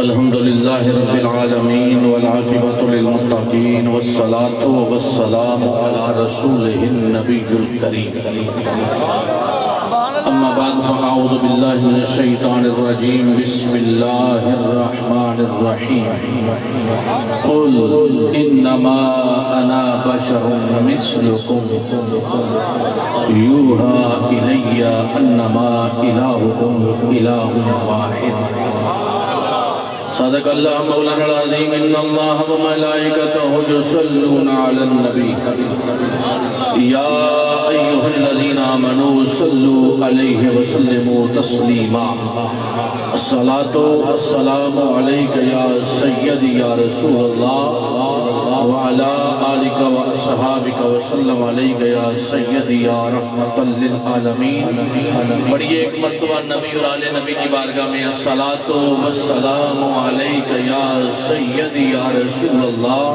الحمد لله رب العالمين والعاقبة للمتقين والصلاة والسلام على رسوله النبي الكريم أما بعد فأعوذ بالله من الشيطان الرجيم بسم الله الرحمن الرحيم قل إنما أنا بشر مثلكم يوحى إلي أنما إلهكم إله واحد صدق الله مولانا العظيم إن الله وملائكته يصلون على النبي يا أيها الذين آمنوا صلوا عليه وسلموا تسليما الصلاة والسلام عليك يا سيدي يا رسول الله وعلى آلك وأصحابك وسلم عليك يا سيدي يا رحمة للعالمین. پڑھئے ایک مرتبہ نبی اور آل نبی کی بارگاہ میں الصلاة والسلام علیک یا سیدی یا رسول اللہ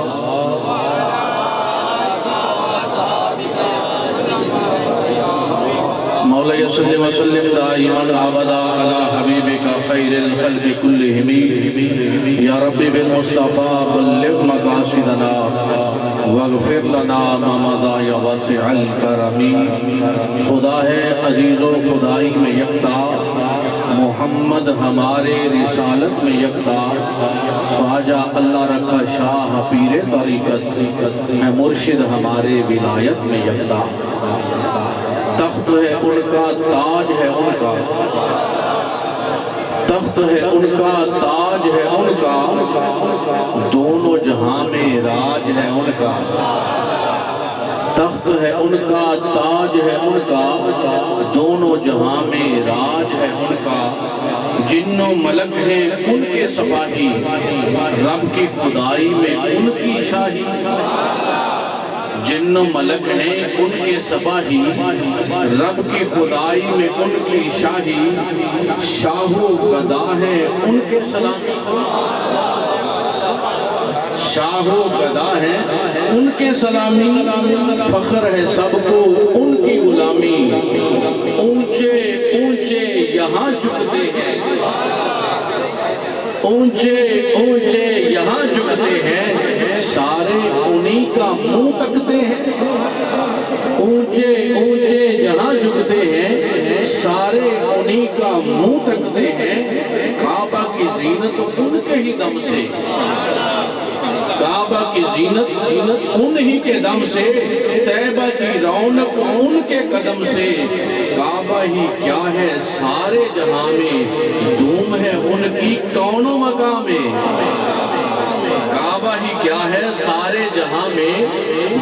مولا صلی وسلم دائما ابدا علی حبیبک خیر الخلق کلہم یا ربی بالمصطفیٰ بلغ مقاصدنا واغفر لنا ما مضى یا واسع الکرم. خدا ہے عزیز و خدائی میں یکتا، محمد ہمارے رسالت میں یکتا، خواجہ اللہ رکھا شاہ پیر طریقت ہے مرشد ہمارے ولایت میں یکتا. تخت ہے ان کا تاج ہے ان کا، تخت ہے ان کا تاج ہے ان کا، دونوں جہاں میں راج ہے ان کا. تخت ہے ان کا تاج ہے ان کا، دونوں جہاں میں راج ہے ان کا. جن و ملک ہیں ان کے سپاہی، رب کی خدائی میں ان کی شاہی. جن و ملک ہیں ان کے سپاہی، رب کی خدائی میں ان کی شاہی. شاہ و گدا ہے ان کے سلامی، شاہ و گدا ہے ان کے سلامی. فخر ہے سب کو ان کی غلامی، اونچے اونچے یہاں جھکتے ہیں، اونچے اونچے یہاں جھکتے ہیں، سارے انہی کا منہ تکتے ہیں. اونچے اونچے جہاں جھکتے ہیں، سارے انہی کا منہ تکتے ہیں. کعبہ کی زینت ان کے ہی دم سے، کعبہ کی زینت انہی کے دم سے، طیبہ کی رونق ان کے قدم سے. کعبہ ہی کیا ہے سارے جہاں میں، دھوم ہے ان کی کون و مقام میں. کعبہ ہی کیا ہے سارے جہاں میں،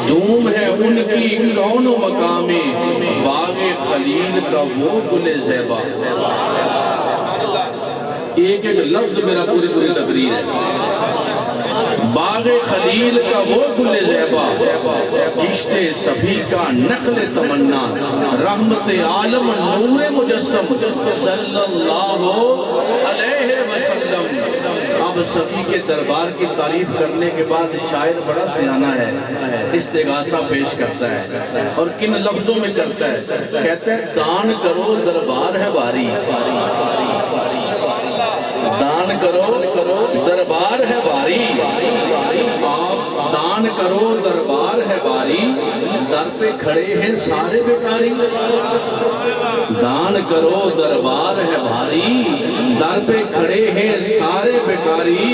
دھوم ہے ان کی کون و مقام میں. باغ خلیل کا وہ گل زیبا، ایک ایک لفظ میرا پوری تقریر ہے. باغ خلیل کا وہ گل زیبا، کشت صفی کا نخل تمنا، رحمت عالم نور مجسم صلی اللہ علیہ وسلم. اب صفی کے دربار کی تعریف کرنے کے بعد شاعر بڑا سیانہ ہے، استغاثہ پیش کرتا ہے اور کن لفظوں میں کرتا ہے. کہتا ہے دان کرو دربار ہے باری، دان کرو دربار ہے باری. آپ دان کرو دربار ہے باری، در پہ کھڑے ہیں سارے بیکاری. دان کرو دربار ہے بھاری، در پہ کھڑے ہیں سارے بیکاری.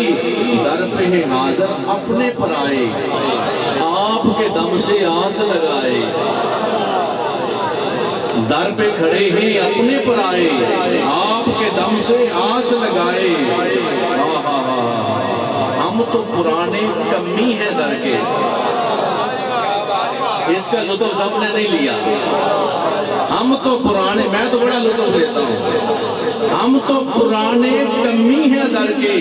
در پہ ہیں حاضر اپنے پر آئے، آپ کے دم سے آس لگائے. در پہ کھڑے ہیں اپنے پر آئے، آپ کے دم سے آس لگائے. ہم تو پرانے کمی ہیں در کے، اس کا لطف سب نے نہیں لیا. ہم تو پرانے، میں تو بڑا لطف لیتا ہوں. ہم تو پرانے کمی ہیں در کے،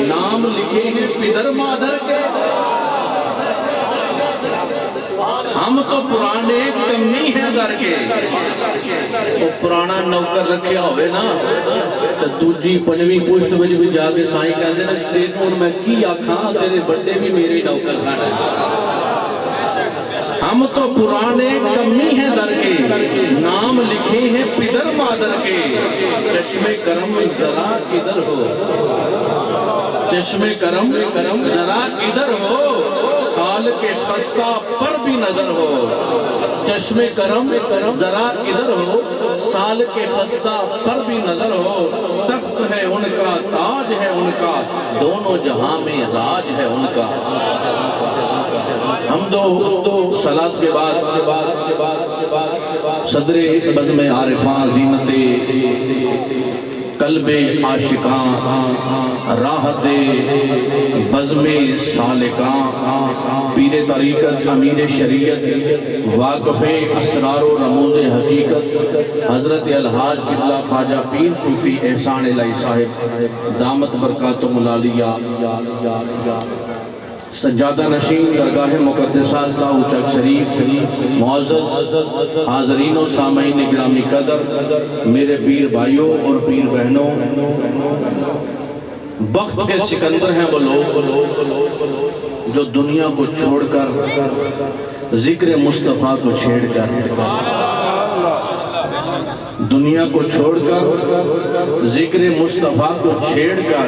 نام لکھے ہیں پدر مادر کے. ہم تو پرانے کمی ہیں در کے. وہ پرانا نوکر رکھیا ہوئے نا تو دوجی پنجویں پشت وچ بھی جا کے سائیں کہتے ہیں تینوں میں کی آکھاں، تیرے بڑے بھی میرے نوکر سن. ہم تو پرانے کمی ہیں در کے، نام لکھے ہیں پدر مادر کے. چشم کرم ذرا کدھر ہو، چشم کرم ذرا ادھر ہو، سال کے خستہ پر بھی نظر ہو۔ چشم کرم ذرا ادھر ہو، سال کے خستہ پر بھی نظر ہو۔ تخت ہے ان کا، تاج ہے ان کا، دونوں جہاں میں راج ہے ان کا۔ حمد و صلاۃ کے بعد صدر بزم عارفاں زینت قلب عاشقاں راحت بزم سالکاں پیر طریقت امیر شریعت واقف اسرار و رموز حقیقت حضرت الحاج قبلہ خواجہ پیر صوفی احسان الہی صاحب دامت برکاتہم العالیہ سجادہ نشین درگاہ مقدسہ ساؤ چک شریف معزز حاضرین و سامعین گرامی قدر میرے پیر بھائیوں اور پیر بہنوں، وقت کے سکندر ہیں وہ لوگ جو دنیا کو چھوڑ کر ذکر مصطفیٰ کو چھیڑ کر، دنیا کو چھوڑ کر ذکر مصطفیٰ کو چھیڑ کر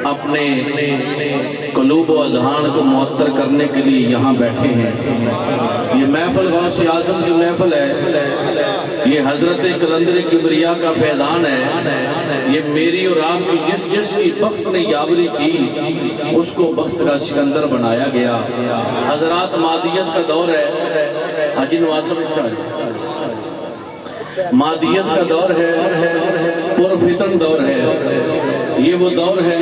اپنے قلوب و اذہان کو معطر کرنے کے لیے یہاں بیٹھے ہیں۔ یہ محفل غوث اعظم کی محفل ہے، یہ حضرت قلندر کبریا کا فیضان ہے۔ یہ میری اور آپ کی جس کی وقت نے یاوری کی اس کو وقت کا سکندر بنایا گیا۔ حضرات مادیت کا دور ہے، حاجی نواز صاحب مادیت کا دور ہے، پرفتن دور ہے۔ یہ وہ دور ہے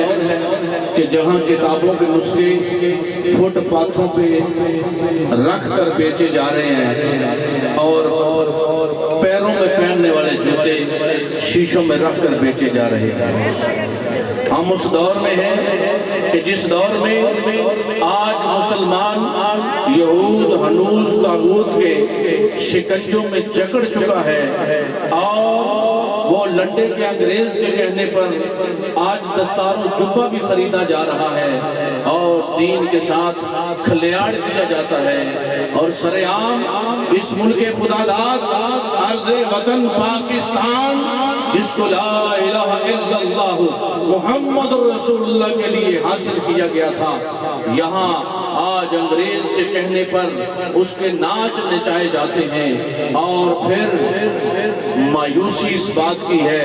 کہ جہاں کتابوں کے نسخے فٹ پاتھوں پہ رکھ کر بیچے جا رہے ہیں اور پیروں میں پہننے والے جوتے شیشوں میں رکھ کر بیچے جا رہے ہیں۔ ہم اس دور میں ہیں کہ جس دور میں آج مسلمان یہود ہنوز طاغوت کے شکنجوں میں جکڑ چکا ہے اور وہ لنڈے کے انگریز کے کہنے پر آج دستار و جبہ بھی خریدا جا رہا ہے اور دین کے ساتھ کھلیاڑ کیا جاتا ہے اور سرعام اس ملک خداداد ارض وطن پاکستان جس کو لا الہ الا اللہ محمد رسول اللہ کے لیے حاصل کیا گیا تھا، یہاں آج انگریز کے کہنے پر اس کے ناچ نچائے جاتے ہیں۔ اور پھر مایوسی اس بات کی ہے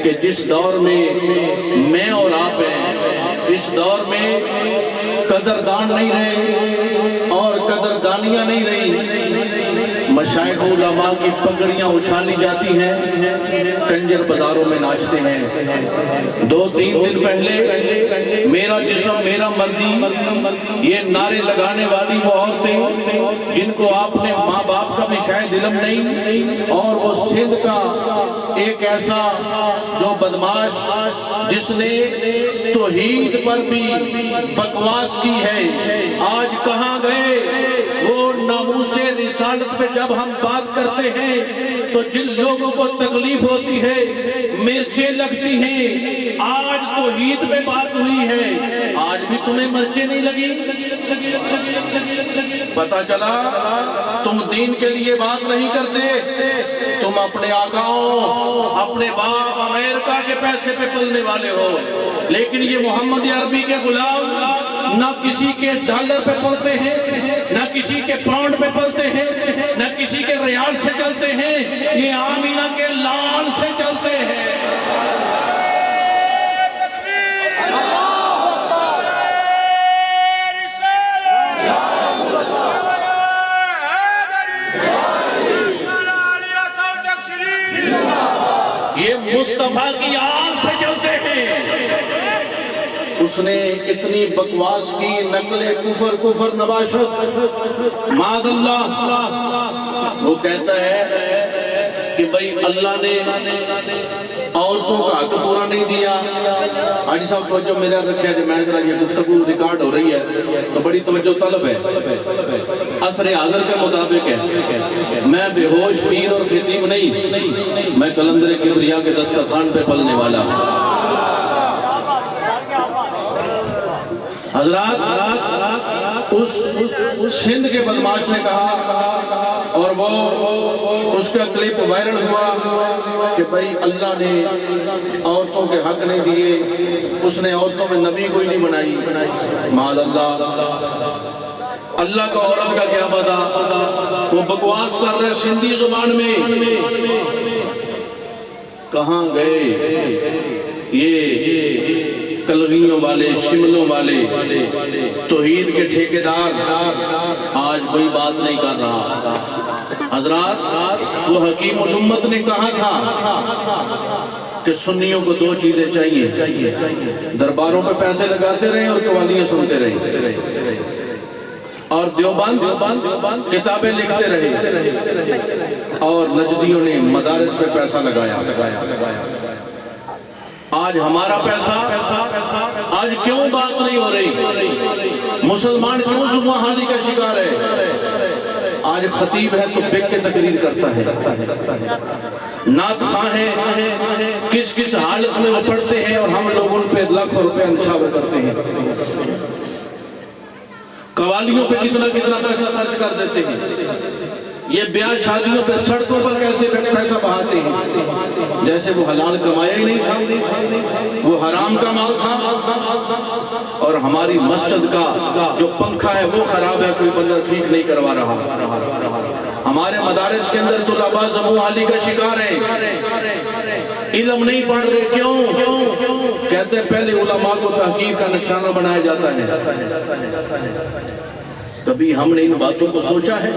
کہ جس دور میں اور آپ ہیں، اس دور میں قدردان نہیں رہے اور قدردانیاں نہیں رہی۔ مشائخ علماء کی پگڑیاں اچھالی جاتی ہیں، کنجر بازاروں میں ناچتے ہیں۔ 2-3 دن پہلے میرا جسم میرا مرضی یہ نعرے لگانے والی وہ عورتیں جن کو آپ نے ماں باپ کا بھی شاید علم نہیں، اور وہ سندھ کا ایک ایسا جو بدماش جس نے توحید پر بھی بکواس کی ہے، آج کہاں گئے وہ ناموس رسالت پہ؟ جب ہم بات کرتے ہیں تو جن لوگوں کو تکلیف ہوتی ہے مرچیں لگتی ہیں، آج توحید پہ بات ہوئی ہے، آج بھی تمہیں مرچیں نہیں لگی؟ پتا چلا تم دین کے لیے بات نہیں کرتے، تم اپنے آقاؤں اپنے باپ امریکہ کے پیسے پہ پلنے والے ہو، لیکن یہ محمد عربی کے غلام نہ کسی کے ڈالر پہ پلتے ہیں، نہ کسی کے پاؤنڈ پہ پلتے ہیں، نہ کسی کے ریال سے چلتے ہیں، یہ آمینہ کے لال سے چلتے ہیں۔ یہ مصطفیٰ کی آل سے چلتے ہیں۔ اس نے اتنی بکواس کی، نقل کفر نباشت معاذ اللہ۔ وہ کہتا ہے کہ بھئی اللہ نے عورتوں کا حق پورا نہیں دیا۔ حاجی صاحب توجہ میرا رکھے کہ میں ذرا یہ گفتگو ریکارڈ ہو رہی ہے تو بڑی توجہ طلب ہے، عصر حاضر کے مطابق ہے۔ میں بے ہوش پیر اور خطیب نہیں، میں قلندر کبریا کے دسترخوان پہ پلنے والا ہوں۔ حضرات اس سندھ کے بدماش نے کہا اور وہ اس کا کلپ وائرل ہوا کہ بھئی اللہ نے عورتوں کے حق نہیں دیے، اس نے عورتوں میں نبی کوئی نہیں بنائی. معاذ اللہ. اللہ کا عورت کا کیا پتا، وہ بکواس کر رہے سندھی زبان میں. کہاں گئے یہ کلغیوں والے، شملوں والے، توحید کے ٹھیکیدار؟ آج کوئی بات نہیں کر رہا. حضرات، وہ حکیم الامت نے کہا تھا کہ سنیوں کو دو چیزیں چاہیے، درباروں پہ پیسے لگاتے رہیں اور قوالیاں سنتے رہیں، اور دیوبند کتابیں لکھتے رہے. اور نجدیوں نے مدارس پہ پیسہ لگایا. آج ہمارا پیسہ، آج کیوں بات نہیں ہو رہی؟ مسلمان کیوں زباں حالی کا شکار ہے؟ آج خطیب ہے تو بک کے تقریر کرتا ہے، نعت خواہ ہیں کس کس حالت میں وہ پڑھتے ہیں، اور ہم لوگ ان پہ لاکھوں روپے نچھاور کرتے ہیں. قوالیوں پہ کتنا پیسہ خرچ کر دیتے ہیں. یہ بیاہ شادیوں پہ سڑکوں پر کیسے پیسہ بہاتے ہیں، جیسے وہ حلال کمایا ہی نہیں تھا، وہ حرام کا مال تھا. اور ہماری مسجد کا جو پنکھا ہے وہ خراب ہے، کوئی بندہ ٹھیک نہیں کروا رہا. ہمارے مدارس کے اندر طلباء زبوں حالی کا شکار ہیں، علم نہیں پڑھ رہے. کیوں؟ کہتے ہیں پہلے علماء کو تحقیر کا نشانہ بنایا جاتا ہے. کبھی ہم نے ان باتوں کو سوچا ہے؟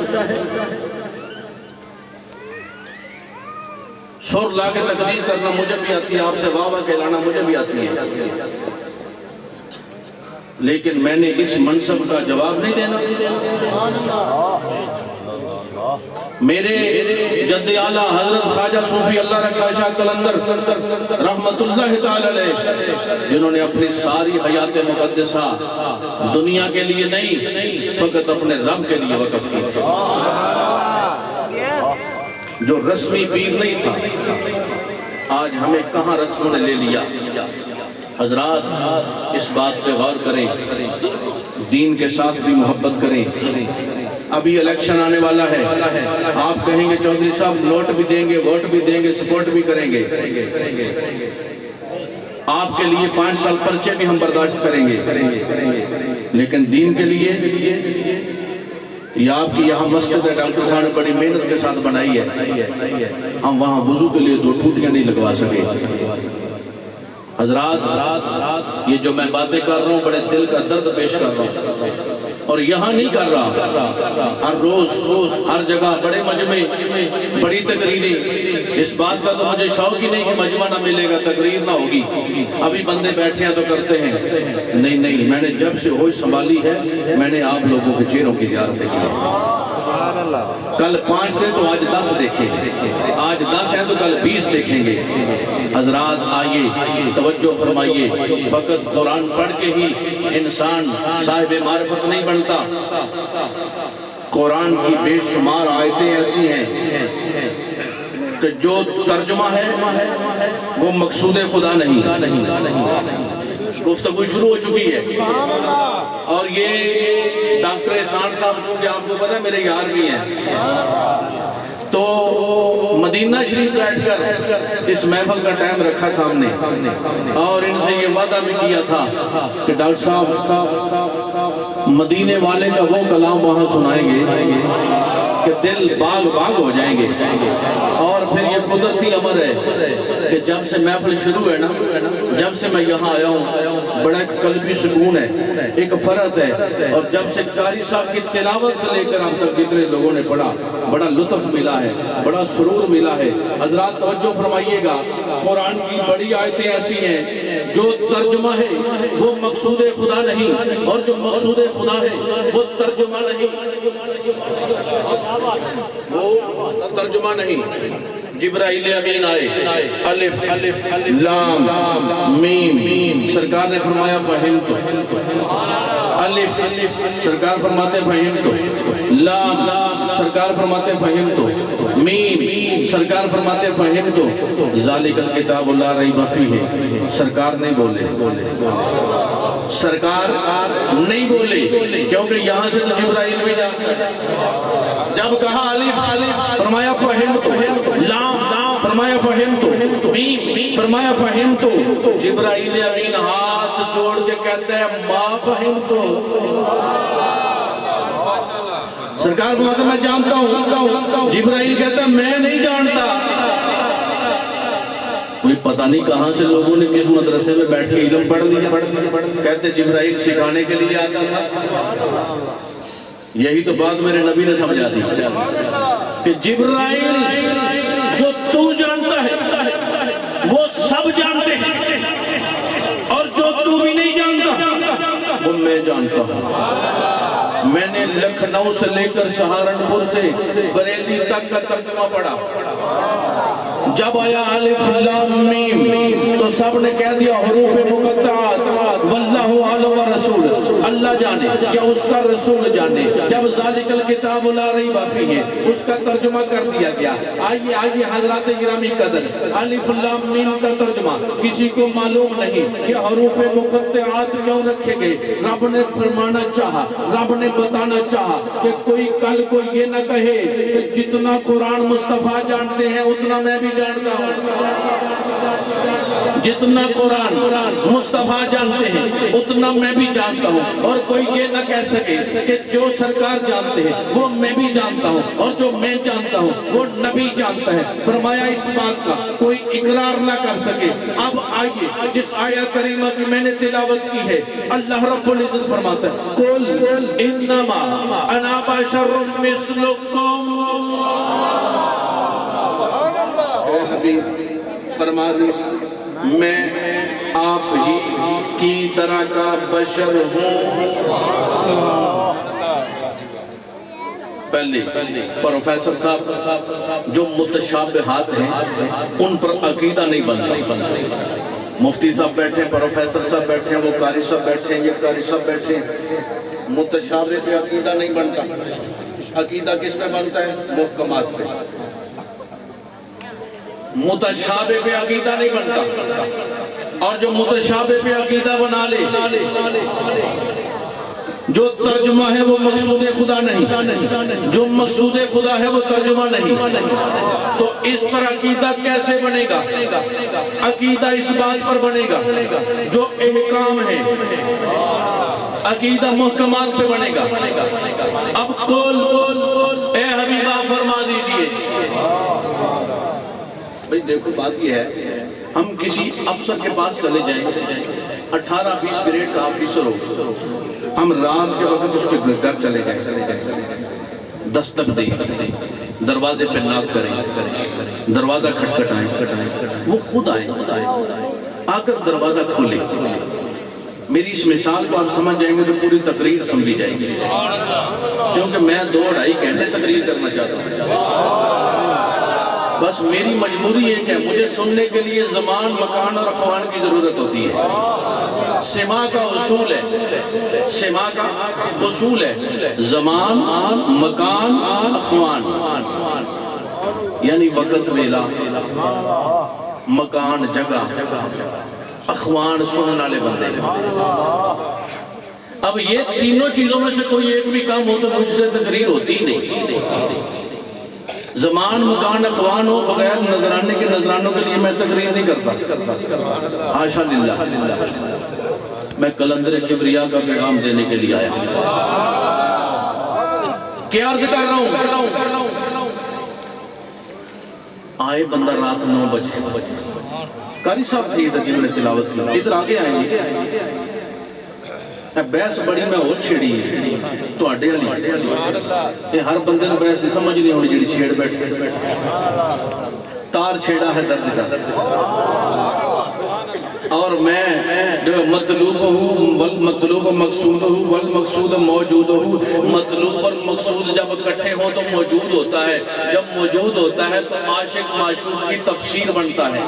سر لا کے تقریر کرنا مجھے بھی آتی ہے، آپ سے واہ واہ کہلانا مجھے بھی آتی ہے، لیکن میں نے اس منصب کا جواب نہیں دینا. میرے جد اعلیٰ حضرت خواجہ صوفی اللہ رکھا شاہ قلندر رحمت اللہ تعالی علیہ، جنہوں نے اپنی ساری حیات مقدسہ دنیا کے لیے نہیں، فقط اپنے رب کے لیے وقف کی تھی. جو رسمی پیر نہیں تھا، آج ہمیں کہاں رسموں نے لے لیا. حضرات، اس بات پہ غور کریں، دین کے ساتھ بھی محبت کریں. ابھی الیکشن آنے والا ہے، آپ کہیں گے چودھری صاحب نوٹ بھی دیں گے، ووٹ بھی دیں گے، سپورٹ بھی کریں گے. آپ کے لیے 5 سال پرچے بھی ہم برداشت کریں گے، لیکن دین کے لیے یہ آپ کی یہاں مسجد ہے، ڈاکٹر صاحب نے بڑی محنت کے ساتھ بنائی ہے، ہم وہاں وضو کے لیے 2 ٹوٹیاں نہیں لگوا سکے. حضرات، یہ جو میں باتیں کر رہا ہوں بڑے دل کا درد پیش کر رہا ہوں، اور یہاں نہیں کر رہا. ہر روز ہر جگہ بڑے مجمع، بڑی تقریریں. اس بات کا تو مجھے شوق ہی نہیں کہ مجمع نہ ملے گا، تقریر نہ ہوگی. ابھی بندے بیٹھے ہیں تو کرتے ہیں. نہیں، میں نے جب سے ہوش سنبھالی ہے، میں نے آپ لوگوں کے چہروں کی زیارتیں کی. کل 5 تھے تو آج 10 دیکھیں، آج 10 ہیں تو کل 20 دیکھیں گے. حضرات آئیے، توجہ فرمائیے. فقط قرآن پڑھ کے ہی انسان صاحب معرفت نہیں بنتا. قرآن کی بے شمار آیتیں ایسی ہیں کہ جو ترجمہ ہے وہ مقصود خدا نہیں. گفتگو شروع ہو چکی ہے، اور یہ ڈاکٹر احسان صاحب کیونکہ آپ کو پتہ ہے میرے یار بھی ہیں، تو مدینہ شریف بیٹھ کر اس محفل کا ٹائم رکھا تھا ہم نے، اور ان سے یہ وعدہ بھی کیا تھا کہ ڈاکٹر صاحب مدینے والے کا وہ کلام وہاں سنائیں گے کہ دل باغ باغ ہو جائیں گے. اور پھر یہ قدرتی امر ہے کہ جب سے محفل شروع ہے نا، جب سے میں یہاں آیا ہوں، بڑا ایک قلبی سکون ہے، ایک فرحت ہے. اور جب سے قاری صاحب کی تلاوت سے لے کر اب تک جتنے لوگوں نے پڑھا، بڑا لطف ملا ہے، بڑا سرور ملا ہے. حضرات توجہ فرمائیے گا، قرآن کی بڑی آیتیں ایسی ہیں جو ترجمہ ہے وہ مقصود خدا نہیں، اور جو مقصود خدا ہے وہ ترجمہ نہیں، وہ ترجمہ نہیں. جبرائیل امین آئے، الف لام میم، سرکار نے فرمایا فہمت. الف سرکار فرماتے فہمت، لام سرکار فرماتے فہمت، میم سرکار فرماتے فہمت. ذالک الکتاب لا ریب فیہ، سرکار نہیں بولے، سرکار نہیں بولے، کیونکہ یہاں سے تو جبرائیل بھی جانتا ہے. جب کہا الف فرمایا فہمت، لام فرمایا فہمت، میم فرمایا فہمت. جبرائیل امین ہاتھ ہاتھ جوڑ کے کہتے ہیں ما فہمت سرکار فرماتے ہیں میں جانتا ہوں. جبرائیل کہتا ہے میں نہیں جانتا. کوئی پتہ نہیں کہاں سے لوگوں نے کس مدرسے میں بیٹھ کے علم پڑھ لیا. کہتے جبرائیل سکھانے کے لیے آتا تھا. یہی تو بات میرے نبی نے سمجھا دی کہ جبرائیل جو تو جانتا ہے وہ سب جانتے ہیں اور جو تو بھی نہیں جانتا وہ میں جانتا ہوں. میں نے لکھنؤ سے لے کر سہارنپور سے بریلی تک کا ترجمہ پڑھا. جب آیا الف لام میم تو سب نے کہہ دیا حروف مقطعات واللہ عالم و رسول, اللہ جانے یا اس کا رسول جانے. جب ذالک الکتاب لا ریب فیہ اس کا ترجمہ کر دیا گیا. آئیے حضرات گرامی قدر, الف لام میم کا ترجمہ کسی کو معلوم نہیں کہ حروف مقطعات کیوں رکھے گئے. رب نے فرمانا چاہا, رب نے بتانا چاہا کہ کوئی کل کو یہ نہ کہے کہ جتنا قرآن مصطفیٰ جانتے ہیں اتنا میں بھی جانتا ہوں. جتنا قرآن مصطفیٰ جانتے ہیں اتنا میں بھی جانتا ہوں. اور کوئی یہ نہ کہہ سکے کہ جو سرکار جانتے ہیں وہ میں بھی جانتا ہوں اور جو میں جانتا ہوں وہ نبی جانتا ہے. فرمایا اس بات کا کوئی اقرار نہ کر سکے. اب آئیے جس آیت کریمہ کی میں نے تلاوت کی ہے, اللہ رب العزت فرماتا ہے قل انما انا بشر مثلکم. اے حبیب فرما دی میں آپ ہی کی طرح کا بشر ہوں. پہلے پروفیسر صاحب جو متشابہات ہیں ان پر عقیدہ نہیں بنتا. مفتی صاحب بیٹھے ہیں, پروفیسر صاحب بیٹھے ہیں, وہ قاری صاحب بیٹھے ہیں, یہ قاری صاحب بیٹھے ہیں. متشابہ پہ عقیدہ نہیں بنتا. عقیدہ کس پہ بنتا ہے؟ محکمات پہ. متشابہ پہ عقیدہ نہیں بنتا. اور جو متشابہ پہ عقیدہ بنا لے, جو ترجمہ ہے وہ مقصود خدا نہیں, جو مقصود خدا ہے وہ ترجمہ نہیں, تو اس پر عقیدہ کیسے بنے گا؟ عقیدہ اس بات پر بنے گا جو احکام ہے. عقیدہ محکمات پہ بنے گا. اب قول اے حبیبہ فرما دیجئے. بھئی دیکھو بات یہ ہے, ہم کسی افسر کے پاس چلے جائیں, 18-20 گریڈ کا آفیسر ہو, ہم رات کے وقت اس کے گھر چلے جائیں, دستک دیں, دروازے پہ ناک کریں, دروازہ کھٹکھٹائیں, وہ خود آئیں, آ کر دروازہ کھولیں. میری اس مثال کو آپ سمجھ جائیں گے تو پوری تقریر سمجھی جائے گی, کیونکہ میں 2-2.5 گھنٹے تقریر کرنا چاہتا ہوں. بس میری مجبوری ہے کہ مجھے سننے کے لیے زمان, مکان اور اخوان کی ضرورت ہوتی ہے. سما کا اصول ہے, سما کا اصول ہے زمان, مکان, اخوان, یعنی وقت ویلا, مکان جگہ, اخوان سنن والے بندے. اب یہ تینوں چیزوں میں سے کوئی ایک بھی کام ہو تو مجھ سے تقریر ہوتی نہیں. زمان, مکان, اخوان ہو, بغیر نذرانے کے نذرانوں کے لیے میں تقریر نہیں کرتا. حاشا للہ, میں قلندر کبریا کا پیغام دینے کے لیے آیا. کیا عرض کر رہا ہوں؟ آئے بندہ رات 9 بجے, قاری صاحب تھے ادھر جنہوں نے تلاوت کی, ادھر آگے آئیں گے. بحث بڑی میں اور چھیڑی ہے تو آڈے علی, ہر بندے نے بحث نہیں سمجھ نہیں ہونی جڑی چھیڑ بیٹھے. تار چھیڑا ہے درد کا, اور میں جو مطلوب ہوں والمطلوب مقصود ہوں والمقصود موجود ہوں. مطلوب اور مقصود جب اکٹھے ہوں تو موجود ہوتا ہے, جب موجود ہوتا ہے تو عاشق معشوق کی تفسیر بنتا ہے.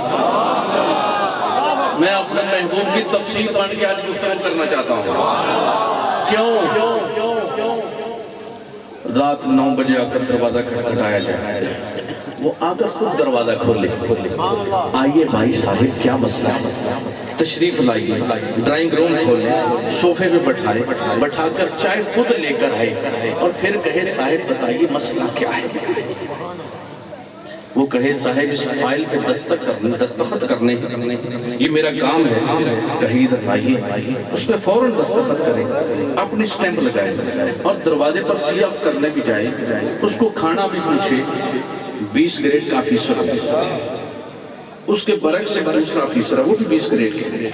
میں اپنے محبوب کی تفسیر بن کے آج گفتگو کرنا چاہتا ہوں. کیوں؟ رات 9 بجے آ کر دروازہ کھٹکھٹایا جائے, وہ آ کر خود دروازہ کھولے. آئیے بھائی صاحب کیا مسئلہ ہے, تشریف لائیے. ڈرائنگ روم کھولے, صوفے پہ بٹھائے, بٹھا کر چائے خود لے کر آئے اور پھر کہے صاحب بتائیے مسئلہ کیا ہے. وہ کہے صاحب اس فائل پہ دستخط کرنے یہ میرا کام ہے، کہیں ادھر آئیے، اس پہ فوراً دستخط کرے، اپنی سٹیمپ لگائے اور دروازے پر سیاہ کرنے بھی جائے، اس کو کھانا بھی پوچھے، 20 گریڈ کا آفیسر ہے، اس کے برعکس سے دوسرا آفیسر ہے وہ بھی 20 گریڈ کے،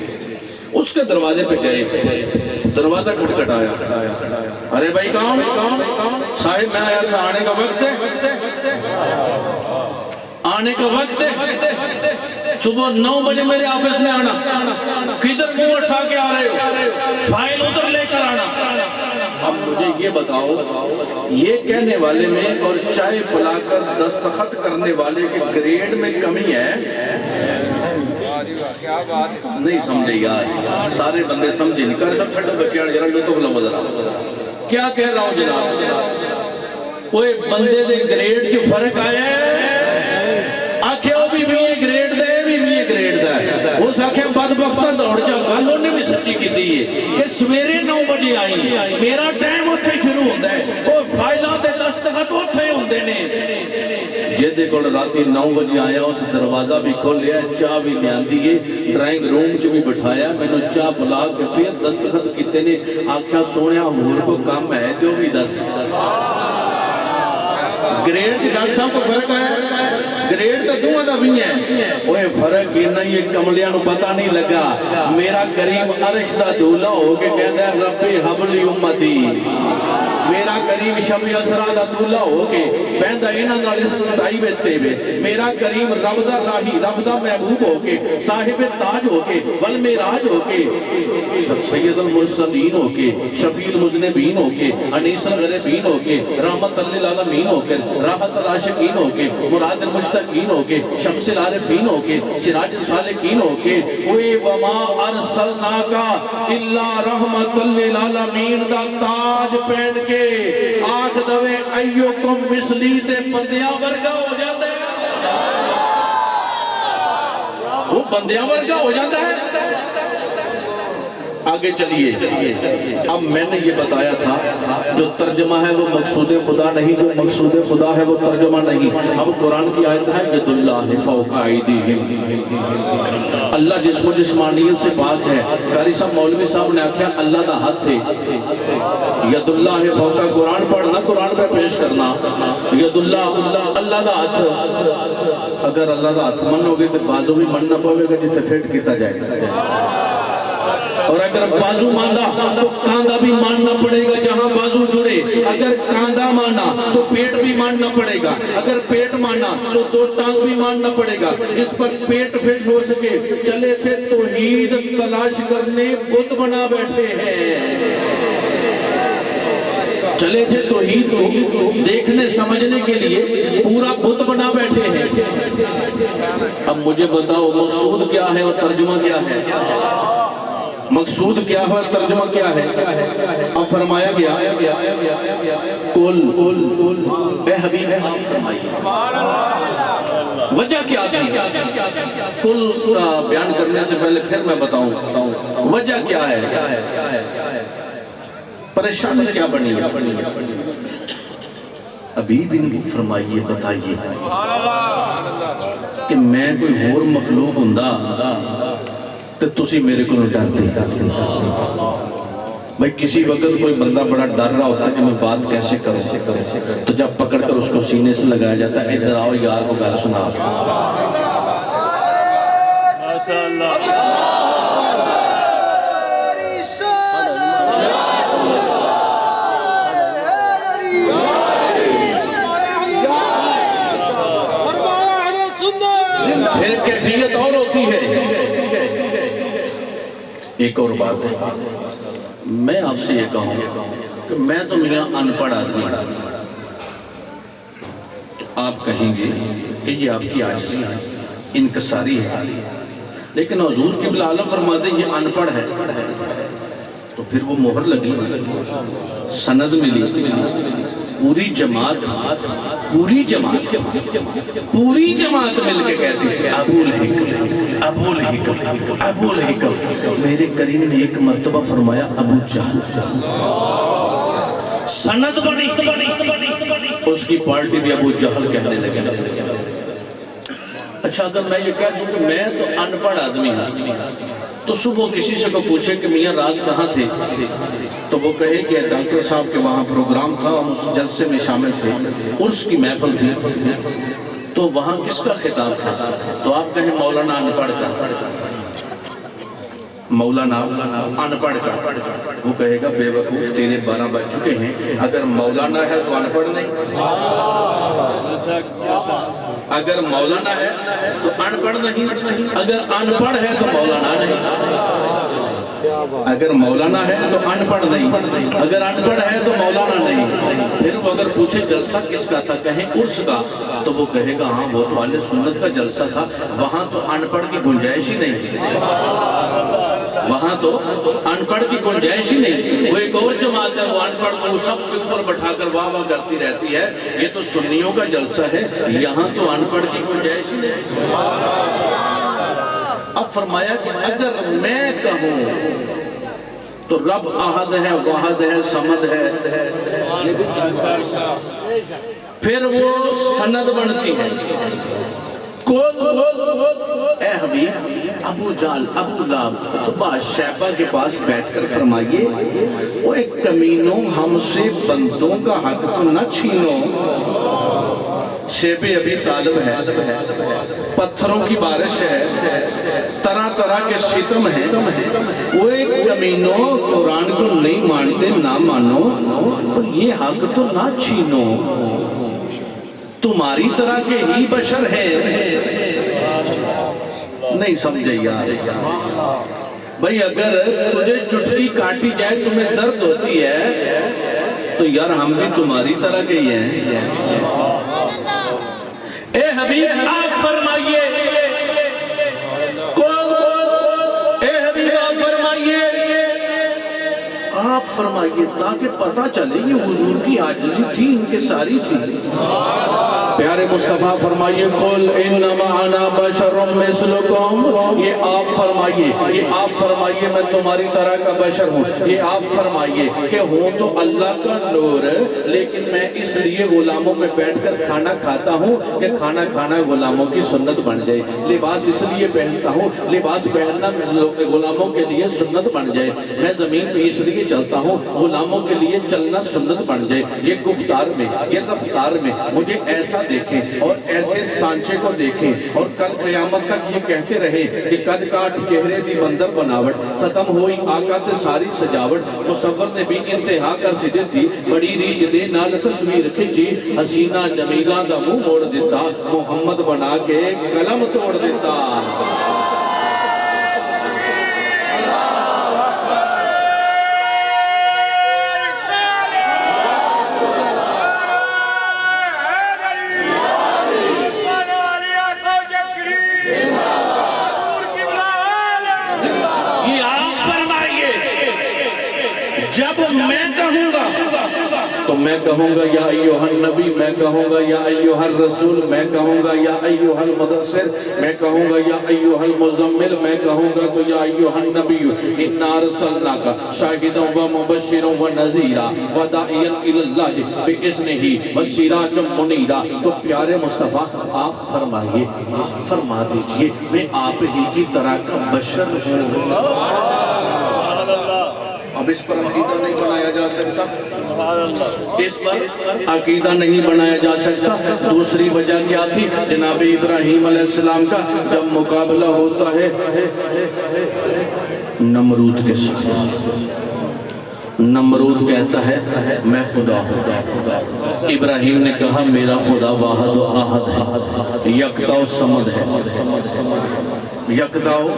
اس کے دروازے پہ گئے، دروازہ کھٹکھٹایا، ارے بھائی کون صاحب میں آیا تھا، آنے کا وقت ہے، آنے کا وقت ہے، صبح 9 بجے میرے آفس میں آنا، کدھر منہ اٹھا کے آ رہے ہو، فائل ادھر لے کر آنا۔ اب مجھے یہ بتاؤ یہ کہنے والے میں اور چائے پلا کر دستخط کرنے والے کے گریڈ میں کمی ہے؟ نہیں سمجھے یار، سارے بندے سمجھے نہیں کر سب ٹھنڈا بچیاں جرا لطف لو ذرا کیا کہہ رہا ہوں جناب، وہ بندے دے گریڈ جو فرق آیا ہے، آکھے وہ بھی گریڈ دے بھی گریڈ دے، وہ ساکھے بدبختہ دوڑ جا، گل انہیں بھی سچی کی دیئے کہ سویرے 9 بجے آئی، میرا ٹائم اتھے شروع ہوتا ہے، وہ فائلات دستخط اتھے ہوندے نے، جیدے کو راتی 9 بجے آیا اس دروازہ بھی کھول لیا، چاہ بھی لیان دیئے، ڈرائنگ روم جو بھی بٹھایا، میں نے چاہ بلا کے پھر دستخط کیتے نے، آکھا سونیا ہور کو کم ہے جو بھی دس گریڈ کی ڈاکٹر صاحب کو فرق ہے، گریڈ تو دوں دا بھی ہے، اوہ فرق ہی نہیں، یہ کملیاں نو پتہ نہیں لگا، میرا کریم عرش دا دولا ہو کے کہتا ہے ربی حبلی امتی، میرا کریم شب اسرا دا دولا ہو کے بہندہ انہاں نال اس لڑائی بیٹھتے ہوئے، میرا کریم رب دا راہی رب دا محبوب ہو کے صاحب تاج ہو کے والمعراج ہو کے سید المرسلین ہو کے شفیع المذنبین ہو کے انیس الغریبین ہو کے رحمت للعالمین ہو کے راحت العاشقین ہو کے مراد المشتاقین ہو کے شمس العارفین ہو کے سراج السالکین ہو کے وے وما ارسلناک الا رحمت للعالمین دا تاج پہن کے آنکھ دوے ایوکم مثلی تے بندیاں ورگا ہو جاتا ہے، وہ بندیاں ورگا ہو جاتا ہے۔ آگے چلیے، اب میں نے یہ بتایا تھا جو ترجمہ ہے وہ مقصود خدا نہیں، جو مقصود خدا ہے وہ ترجمہ نہیں۔ اب قرآن کی آیت ہے ید اللہ فوق ایدیہم، اللہ جسم و جسمانیت سے پاک ہے۔ قاری صاحب مولوی صاحب نے آکھا اللہ دا ہاتھ ہے، ید اللہ فوق، قرآن پڑھنا قرآن پہ پیش کرنا، ید اللہ اللہ دا ہاتھ، اگر اللہ دا ہاتھ من ہوگے تو بازو بھی من نہ پوے گا جتے فیٹ کیتا جائے گا، اور اگر بازو ماندہ تو کاندھا بھی ماننا پڑے گا جہاں بازو جڑے، اگر کاندھا مانا تو پیٹ بھی ماننا پڑے گا، اگر پیٹ مانا تو 2 ٹانگ بھی ماننا پڑے گا، جس پر پیٹ فٹ ہو سکے۔ چلے تھے توحید تلاش کرنے بت بنا بیٹھے ہیں، چلے تھے توحید کو دیکھنے سمجھنے کے لیے پورا بت بنا بیٹھے ہیں۔ اب مجھے بتاؤ مقصود کیا ہے اور ترجمہ کیا ہے؟ مقصود کیا ہے اور ترجمہ کیا ہے؟ اب فرمایا گیا قل اے حبیب آپ فرمائیے، وجہ کیا تھی؟ قل کا بیان کرنے سے پہلے پھر میں بتاؤں وجہ کیا ہے، پریشانی کیا بنی ہے؟ ابھی بھی فرمائیے بتائیے کہ میں کوئی اور مخلوق ہوندا تو تسی میرے کو ڈرتے، بھائی کسی وقت کوئی بندہ بڑا ڈر رہا ہوتا ہے کہ میں بات کیسے کروں، تو جب پکڑ کر اس کو سینے سے لگایا جاتا ہے ادھر آؤ یار کو گل سنا، پھر کیفیت اور ہوتی ہے۔ ایک اور بات ہے، میں آپ سے یہ کہوں کہ میں تو میرا ان پڑھ آدمی، آپ کہیں گے کہ یہ آپ کی عاجزی انکساری ہے، لیکن حضور قبلہ عالم فرماتے ہیں یہ ان پڑھ ہے، تو پھر وہ مہر لگی، سند ملی، پوری جماعت مل کے کہتی ہے ابو الحکم، میرے کریم نے ایک مرتبہ فرمایا ابو جہل، سند بنی، اس کی پارٹی بھی ابو جہل کہنے لگے، اچھا اگر میں یہ کہہ دوں کہ میں تو ان پڑھ آدمی ہوں، تو صبح کسی سے کو پوچھے کہ میاں رات کہاں تھے، تو وہ کہے کہ ڈاکٹر صاحب کے وہاں پروگرام تھا، ہم اس جلسے میں شامل تھے، عرس کی محفل تھی، تو وہاں کس کا خطاب تھا؟ تو آپ کہیں مولانا ان پڑھ کا، مولانا ان پڑھ کا۔ وہ کہے گا بے وقوف، تیرے 12 بج چکے ہیں، اگر مولانا ہے تو ان پڑھ نہیں، اگر مولانا ہے تو ان پڑھ نہیں، اگر ان پڑھ ہے تو مولانا نہیں، اگر مولانا ہے تو ان پڑھ نہیں، اگر ان پڑھ ہے تو مولانا نہیں۔ پھر وہ اگر پوچھے جلسہ کس کا تھا، کہیں عرس کا، تو وہ کہے گا ہاں وہ تو اہل سنت کا جلسہ تھا، وہاں تو ان پڑھ کی گنجائش ہی نہیں تھی، وہاں تو ان پڑھ کی گنجائش ہی نہیں تھی۔ وہ ایک اور جماعت ہے، وہ ان پڑھ کو سب سے اوپر بٹھا کر واہ واہ کرتی رہتی ہے، یہ تو سنیوں کا جلسہ ہے، یہاں تو ان پڑھ کی گنجائش ہی نہیں تھی۔ اب فرمایا کہ اگر میں کہوں تو رب احد ہے، واحد ہے، صمد ہے، پھر وہ سند بنتی ہے۔ اے حبیب، ابو جال، ابو لاب، اتبا، شیبہ کے پاس بیٹھ کر فرمائیے، وہ ایک کمینوں، ہم سے بندوں کا حق تو نہ چھینو۔ شیب ابی طالب ہے، پتھروں کی بارش ہے، طرح طرح کے ستم ہیں، وہ ایک کمینوں قرآن کو نہیں مانتے، نہ مانو، پر یہ حق تو نہ چھینو، تمہاری طرح کے ہی بشر ہیں۔ نہیں سمجھے یار بھئی، اگر تجھے چٹکی کاٹی جائے تمہیں درد ہوتی ہے تو یار ہم بھی تمہاری طرح کے ہی ہیں۔ اے حبیب آپ فرمائیے، اے حبیب آپ فرمائیے، آپ فرمائیے، تاکہ پتہ چلے یہ حضور کی عاجزی تھی، ان کے ساری تھی۔ پیارے مصطفیٰ فرمائیے، قُلْ إِنَّمَا أَنَا بَشَرٌ مِثْلُكُمْ، یہ آپ فرمائیے، یہ آپ فرمائیے میں تمہاری طرح کا بشر ہوں، یہ آپ فرمائیے کہ ہوں تو اللہ کا نور، لیکن میں اس لیے غلاموں میں بیٹھ کر کھانا کھاتا ہوں کہ کھانا کھانا غلاموں کی سنت بن جائے، لباس اس لیے پہنتا ہوں، لباس پہننا غلاموں کے لیے سنت بن جائے، میں زمین پہ اس لیے چلتا ہوں غلاموں کے لیے چلنا سنت بن جائے۔ یہ گفتار میں، یہ رفتار میں مجھے ایسا دیکھیں اور ایسے سانچے کو دیکھیں، اور کل قیامت تک یہ کہتے رہے کہ قد کاٹ چہرے دی بندر بناوٹ، ختم ہوئی آقا تے ساری سجاوٹ، مصور نے بھی انتہا کر سی تھی، بڑی ریج دے نال تصویر کھچی، حسینہ جمیلہ دا منہ موڑ دیتا، محمد بنا کے قلم توڑ دیتا۔ جب میں کہوں گا تو میں کہوں گا یا ایوہ النبی، میں کہوں گا یا ایوہ الرسول، میں کہوں گا یا ایوہ المدثر، میں کہوں گا یا ایوہ المزمل، میں کہوں گا تو یا ایوہ النبی انا ارسلناک شاہدا و مبشرا و نذیرا و داعیا الی اللہ باذنہ و سراجا منیرا۔ تو پیارے مصطفیٰ آپ فرمائیے، آپ فرما دیجئے، میں آپ ہی کی طرح کا بشر ہوں۔ اب اس پر عقیدہ نہیں بنایا جا سکتا، اس پر عقیدہ نہیں بنایا جا سکتا۔ دوسری وجہ کیا تھی؟ جناب ابراہیم علیہ السلام کا جب مقابلہ ہوتا ہے نمرود کے ساتھ، نمرود کہتا ہے میں خدا ہوں۔ ابراہیم نے کہا میرا خدا واحد و احد ہے، یکتا و صمد ہے، یکتا و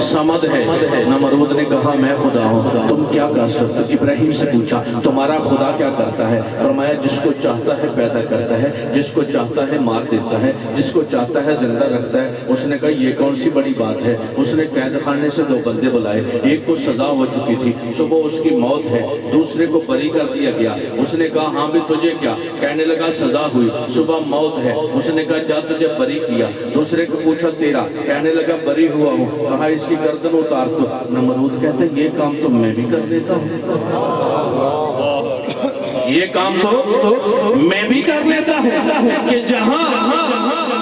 صمد ہے۔ نمرود نے کہا میں خدا ہوں، تم کیا کر سکتے؟ ابراہیم سے پوچھا تمہارا خدا کیا کرتا ہے؟ فرمایا جس کو چاہتا ہے پیدا کرتا ہے، جس کو چاہتا ہے مار دیتا ہے، جس کو چاہتا ہے زندہ رکھتا ہے۔ اس نے کہا یہ کون سی بڑی بات ہے؟ اس نے قید خانے سے 2 بندے بلائے، ایک کو سزا ہو چکی تھی، صبح اس کی موت ہے، دوسرے کو بری کر دیا گیا۔ اس نے کہا ہاں بھی تجھے کیا؟ کہنے لگا سزا ہوئی، صبح موت ہے۔ اس نے کہا جا تجھے بری کیا۔ دوسرے کو پوچھا تیرا؟ کہنے لگا بری ہوا ہوں۔ کہا اس کی گردن اتار دو۔ نمرود کہتا ہے یہ کام تو میں بھی کر لیتا ہوں، یہ کام تو میں بھی کر لیتا ہوں، کہ جہاں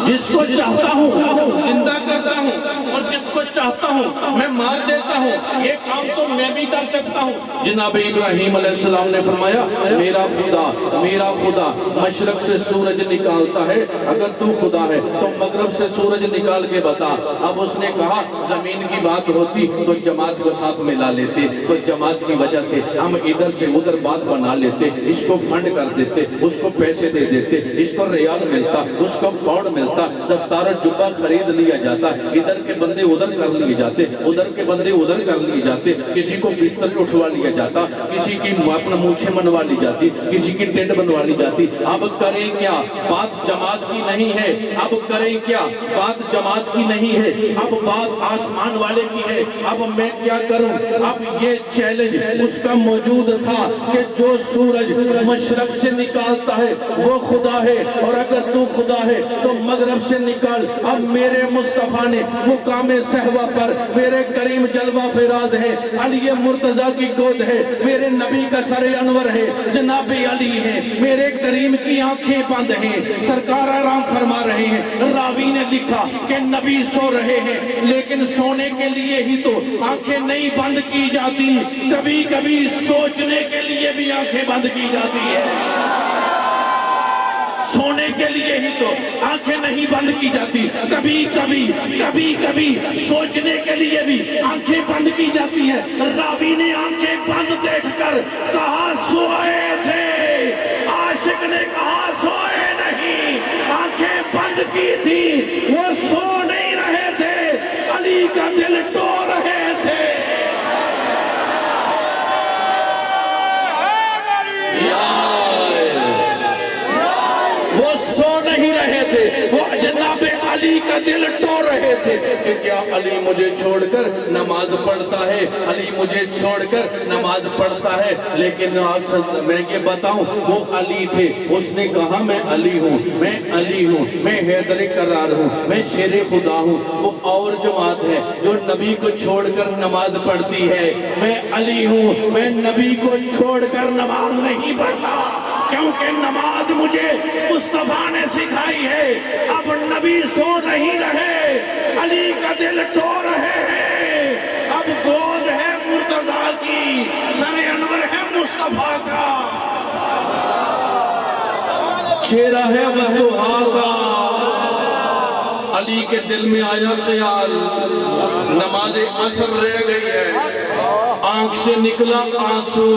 جس جس کو چاہتا ہوں زندہ کرتا ہوں اور جس کو چاہتا ہوں میں مار دیتا ہوں، یہ کام تو میں بھی کر سکتا ہوں۔ جناب ابراہیم علیہ السلام نے فرمایا میرا خدا مشرق سے سورج نکالتا ہے، اگر تو خدا ہے تو مغرب سے سورج نکال کے بتا۔ اب اس نے کہا زمین کی بات ہوتی تو جماعت کو ساتھ ملا لیتے، تو جماعت کی وجہ سے ہم ادھر سے ادھر بات بنا لیتے، اس کو فنڈ کر دیتے، اس کو پیسے دے دیتے، اس کو ریال ملتا، اس کو پاؤنڈ ملتا، دستار و جبہ خرید لیا جاتا، ادھر کے بندے ادھر کر لیے جاتے، ادھر کے بندے ادھر کر لیے جاتے، کسی کو بستر اٹھوا لیا جاتا، کسی کی اپنا مونچھیں منوا لی جاتی، کسی کی ٹینٹ بنوا لی جاتی۔ اب کریں کیا؟ بات جماعت کی نہیں ہے، اب کریں کیا؟ بات جماعت کی نہیں ہے، اب بات آسمان والے کی ہے۔ اب میں کیا کروں؟ اب یہ چیلنج اس کا موجود تھا کہ جو سورج مشرق سے نکالتا ہے وہ خدا ہے، اور اگر تو خدا ہے تو مغرب سے نکال۔ اب میرے مصطفیٰ نے مقام صحبہ پر میرے کریم جلوہ فراز ہے، علی مرتضیٰ کی گود ہے، میرے نبی کا سر انور ہے، جناب علی ہے، میرے کریم کی آنکھیں بند ہیں، سرکار آرام فرما رہے ہیں۔ راوی نے لکھا کہ نبی سو رہے ہیں، لیکن سونے کے لیے ہی تو آنکھیں نہیں بند کی جاتی، کبھی کبھی سوچنے کے لیے بھی آنکھیں بند کی جاتی ہے۔ سونے کے لیے ہی تو آنکھیں نہیں بند کی جاتی، کبھی کبھی سوچنے کے لیے بھی آنکھیں بند کی جاتی ہیں۔ راوی نے آنکھیں بند دیکھ کر کہا سوئے تھے، عاشق نے کہا سوئے نہیں، آنکھیں بند کی تھی، وہ سو نہیں رہے تھے، علی کا دل ٹو رہے تھے۔ وہ سو نہیں رہے تھے، وہ جناب علی کا دل ٹو رہے تھے کہ کیا علی مجھے چھوڑ کر نماز پڑھتا ہے، علی مجھے چھوڑ کر نماز پڑھتا ہے۔ لیکن میں یہ بتاؤں وہ علی تھے، اس نے کہا میں علی ہوں، میں علی ہوں، میں حیدر کرار ہوں، میں شیر خدا ہوں۔ وہ اور جماعت ہے جو نبی کو چھوڑ کر نماز پڑھتی ہے، میں علی ہوں، میں نبی کو چھوڑ کر نماز نہیں پڑھتا، کیونکہ نماز مجھے مصطفیٰ نے سکھائی ہے۔ اب نبی سو نہیں رہے، علی کا دل ٹو رہے ہیں، اب گود ہے مرتضیٰ کی، سر انور ہے مصطفیٰ کا، چہرہ ہے وضحا کا۔ علی کے دل میں آیا خیال، نماز عصر رہ گئی ہے، آنکھ سے نکلا آنسو،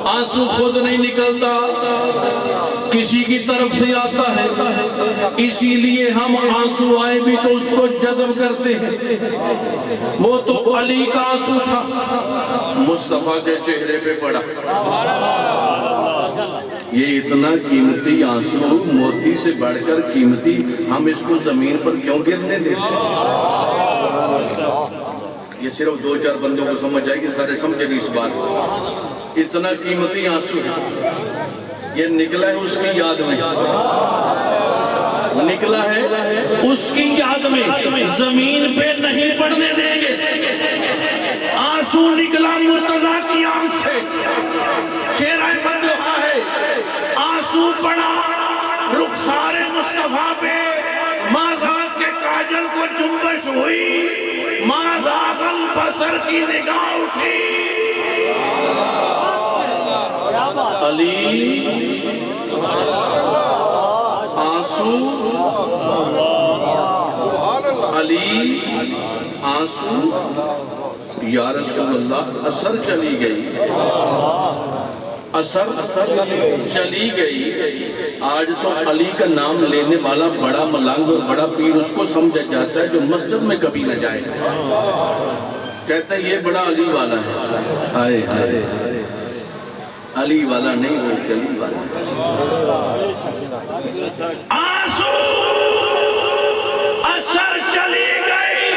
آنسو خود نہیں نکلتا، کسی کی طرف سے آتا ہے، اسی لیے ہم آنسو آئے بھی تو اس کو جذب کرتے ہیں۔ وہ تو علی کا آنسو تھا، مصطفیٰ کے چہرے پہ پڑا۔ یہ اتنا قیمتی آنسو، موتی سے بڑھ کر قیمتی، ہم اس کو زمین پر کیوں گرنے دیتے ہیں؟ یہ صرف دو چار بندوں کو سمجھ جائے گی، سارے سمجھے گی اس بات کو۔ اتنا قیمتی آنسو ہے، یہ نکلا ہے اس کی یاد میں، نکلا ہے اس کی یاد میں، زمین پہ نہیں پڑنے دیں گے۔ آنسو نکلا مرتضیٰ کی آنکھ سے، چہرہ بدوہا ہے، آنسو پڑا رخسار مصطفیٰ پہ، ماذاق کے کاجل کو جنبش ہوئی، ماذاق البصر کی نگاہ اٹھی۔ علی آنسو، علی آنسو، یا رسول اللہ اثر چلی گئی، اثر چلی گئی۔ آج تو علی کا نام لینے والا بڑا ملنگ اور بڑا پیر اس کو سمجھا جاتا ہے جو مسجد میں کبھی نہ جائے، کہتا ہے یہ بڑا علی والا ہے۔ ہائے ہائے، علی والا نہیں، وہ علی والا۔ آنسو اثر چلی گئی۔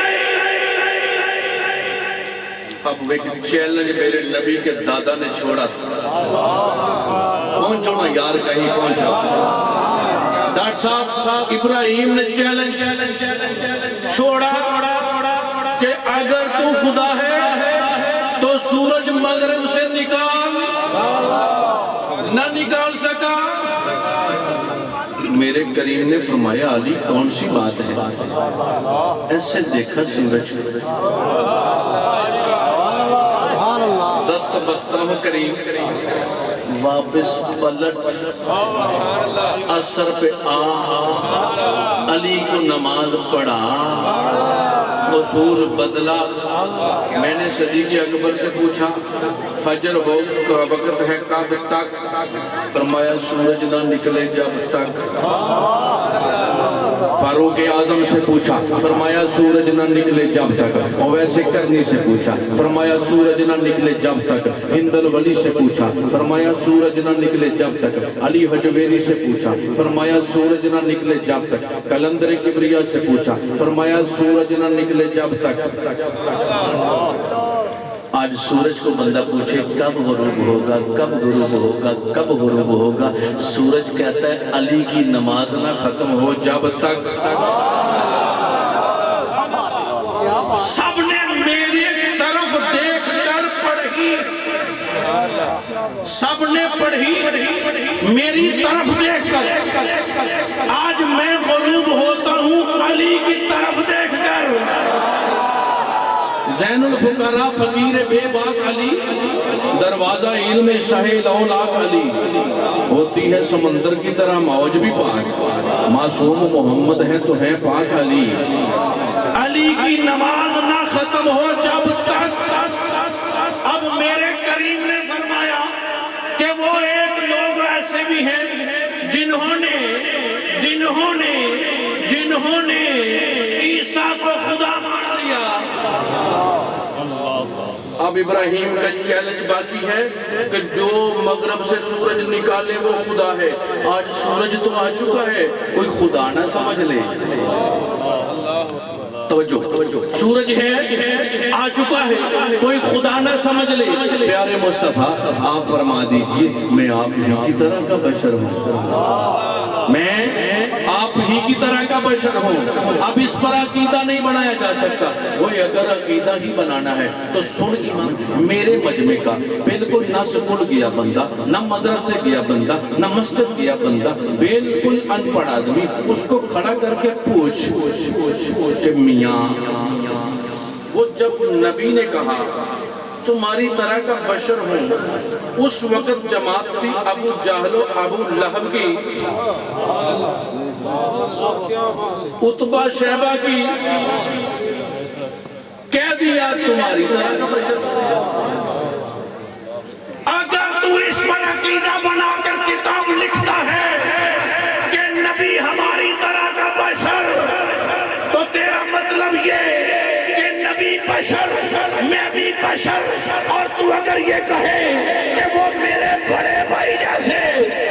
اب ایک چیلنج میرے نبی کے دادا نے چھوڑا تھا، پہنچو نا یار کہیں پہنچو۔ ڈاکٹر صاحب ابراہیم نے چیلنج چھوڑا کہ اگر تو خدا ہے تو سورج مغرب سے نکال، نہ نکال سکا میرے کریم نے فرمایا علی کون سی بات ہے؟ ایسے دیکھا سورج دست بستہ ہو کریم واپس پلٹ اثر پہ علی کو نماز پڑھا قصور بدلا میں نے صدیق اکبر سے پوچھا فجر ہو وقت ہے کب تک فرمایا سورج نہ نکلے جب تک فاروق اعظم سے پوچھا فرمایا سورج نہ نکلے جب تک ویسے کرنی سے پوچھا فرمایا سورج نہ نکلے جب تک ہند الولی سے پوچھا فرمایا سورج نہ نکلے جب تک علی حجویری سے پوچھا فرمایا سورج نہ نکلے جب تک کلندر کبریا سے پوچھا فرمایا سورج نہ نکلے جب تک آج سورج کو بندہ پوچھے کب غروب ہوگا کب غروب ہوگا کب غروب ہوگا سورج کہتا ہے علی کی نماز نہ ختم ہو جب تک سب نے میری طرف دیکھ کر پڑھی سب نے پڑھی میری طرف دیکھ کر آج میں غروب ہوتا ہوں علی کی طرف دیکھ کر زین الفقراء فقیر بے باک علی دروازہ علم شاہ الاولاق علی ہوتی ہے سمندر کی طرح موج بھی پاک معصوم محمد ہے تو ہے پاک علی علی کی نماز نہ ختم ہو جب تک اب میرے کریم نے فرمایا کہ وہ ایک لوگ ایسے بھی ہیں جنہوں نے عیسیٰ کو خدا مان لیا اب ابراہیم کا چیلنج باقی ہے کہ جو مغرب سے سورج نکالے وہ خدا ہے آج سورج تو آ چکا ہے کوئی خدا نہ سمجھ لے توجہ سورج ہے آ چکا ہے کوئی خدا نہ سمجھ لے پیارے مصطفیٰ آپ فرما دیجئے میں آپ ہی کی طرح کا بشر ہوں میں آپ ہی کی طرح کا بشر ہوں اب اس پر عقیدہ نہیں بنایا جا سکتا وہی اگر عقیدہ ہی بنانا ہے تو سن ایمان میرے مجمع کا بالکل نہ سکول گیا بندہ نہ مدرسے گیا بندہ نہ مسجد گیا بندہ بالکل ان پڑھ آدمی اس کو کھڑا کر کے پوچھ کہ میاں وہ جب نبی نے کہا تمہاری طرح کا بشر ہوں اس وقت جماعت تھی ابو جہل و ابو لہب کی عتبہ شیبہ کی کہہ دیا تمہاری طرح کا بشر اگر تو اس پر عقیدہ بنا کر کتاب لکھتا ہے کہ نبی ہماری طرح کا بشر تو تیرا مطلب یہ کہ نبی بشر میں بھی بشر اور تو اگر یہ کہے کہ وہ میرے بڑے بھائی جیسے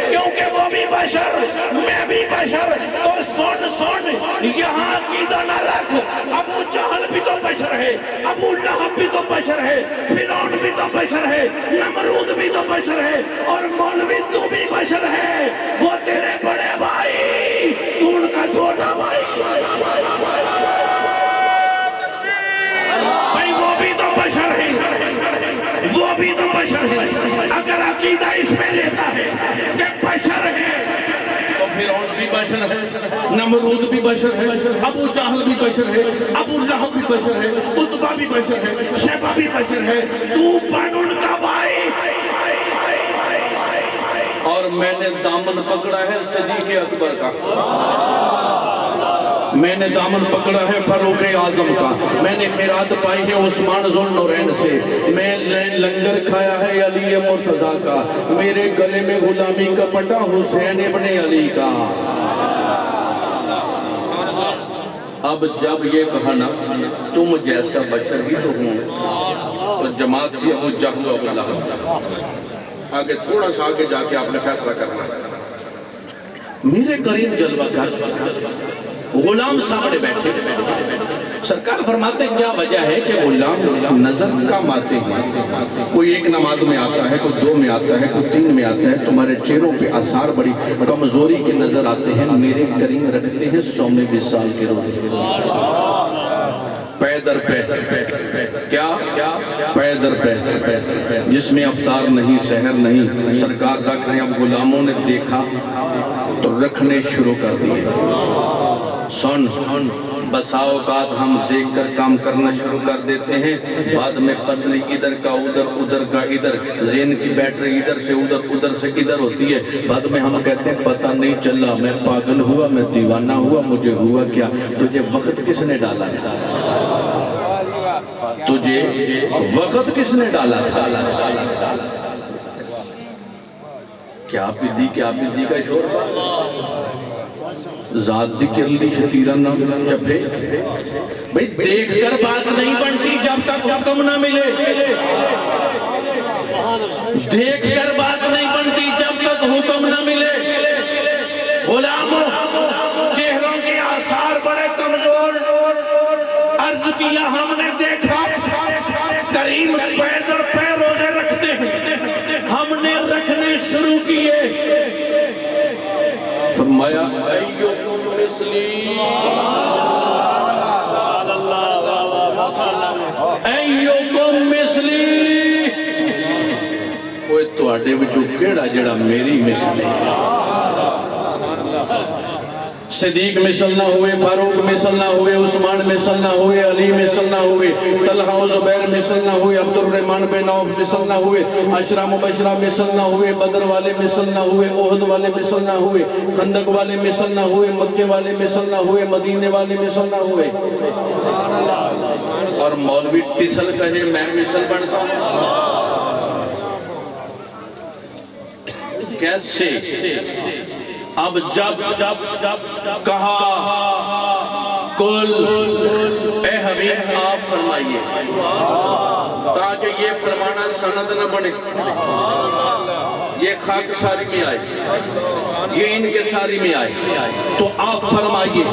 کیونکہ وہ بھی بشر میں بھی بشر تو سن یہاں عقیدہ نہ رکھ ابو جہل بھی تو بشر ہے ابو لہب بھی تو بشر ہے فرعون بھی تو بشر ہے نمرود بھی تو بشر ہے اور مولوی تو بھی بشر ہے وہ تیرے بڑے بھائی تو ان کا چھوٹا بھائی وہ بھی تو بشر ہے اگر عقیدہ اس میں لیتا ہے کہ بشر ہے تو فرعون بھی بشر ہے نمرود بھی بشر ہے ابو جہل بھی بشر ہے ابو لہب بھی بشر ہے عتبہ بھی بشر ہے شیبہ بھی بشر ہے تو بن ان کا بھائی اور میں نے دامن پکڑا ہے صدیق اکبر کا میں نے دامن پکڑا ہے فاروق اعظم کا میں نے خیرات پائی ہے عثمان ذو النورین سے میں لنگر کھایا ہے علی مرتضیٰ کا میرے گلے میں غلامی کا پٹا حسین ابن علی کا اب جب یہ کہا نا تم جیسا بشر ہی تو ہوں تو جماعت سے ابو جہل و ابو لہب آگے تھوڑا سا آگے جا کے آپ نے فیصلہ کرنا ہے میرے کریم جلوہ کا غلام سامنے بیٹھے سرکار فرماتے ہیں کیا وجہ ہے کہ غلام نظر کم آتے ہیں کوئی ایک نماز میں آتا ہے کوئی دو میں آتا ہے کوئی تین میں آتا ہے تمہارے چہروں پہ آثار بڑی کمزوری کے نظر آتے ہیں میرے کریم رکھتے ہیں 100 وصال کے روزے پے در پے کیا پے در پے جس میں افطار نہیں سحر نہیں سرکار رکھ رہے ہیں اب غلاموں نے دیکھا تو رکھنے شروع کر دیے. سن بسا اوقات ہم دیکھ کر کام کرنا شروع کر دیتے ہیں, بعد میں پسلی ادھر کا ادھر, ادھر کا ادھر, ذہن کی بیٹری ادھر سے ادھر, ادھر سے ادھر ہوتی ہے. بعد میں ہم کہتے ہیں پتہ نہیں چلا, میں پاگل ہوا, میں دیوانہ ہوا, مجھے ہوا کیا. تجھے وقت کس نے ڈالا تھا؟ تجھے وقت کس نے ڈالا تھا؟ کیا پدی کا شور ذات ذکر لی شتیرہ نہ جبے. بھئی دیکھ کر بات نہیں بنتی جب تک حکم نہ ملے. دیکھ کر بات نہیں بنتی جب تک حکم نہ ملے. غلاموں, چہروں کے آثار بڑے کمزور. عرض کیا ہم نے دیکھا کریم پید اور پے روزے رکھتے ہیں, ہم نے رکھنے شروع کیے. فرمایا ایوکم مثلی, ایوکم مثلی, اوہ تواڈے وچوں کیڑا جڑا میری مثلی. صدیق مثل نہ ہوئے, فاروق مثل نہ ہوئے, عثمان مثل نہ ہوئے, علی مثل نہ ہوئے, طلحہ و زبیر مثل نہ ہوئے, عبد الرحمن بن عوف مثل نہ ہوئے, عشرہ مبشرہ مثل نہ ہوئے, بدر والے مثل نہ ہوئے, احد والے مثل نہ ہوئے, خندق والے مثل نہ ہوئے, مکے والے مثل نہ ہوئے, مدینے والے مثل نہ ہوئے. اور مولوی ٹسل کہے میں مثل بنتا ہوں. کیسے؟ اب جب کہا کل اے حبیب آپ فرمائیے, تاکہ یہ فرمانا سند نہ بنے, یہ خاک ساری میں آئے, یہ ان کے ساری میں آئے, تو آپ فرمائیے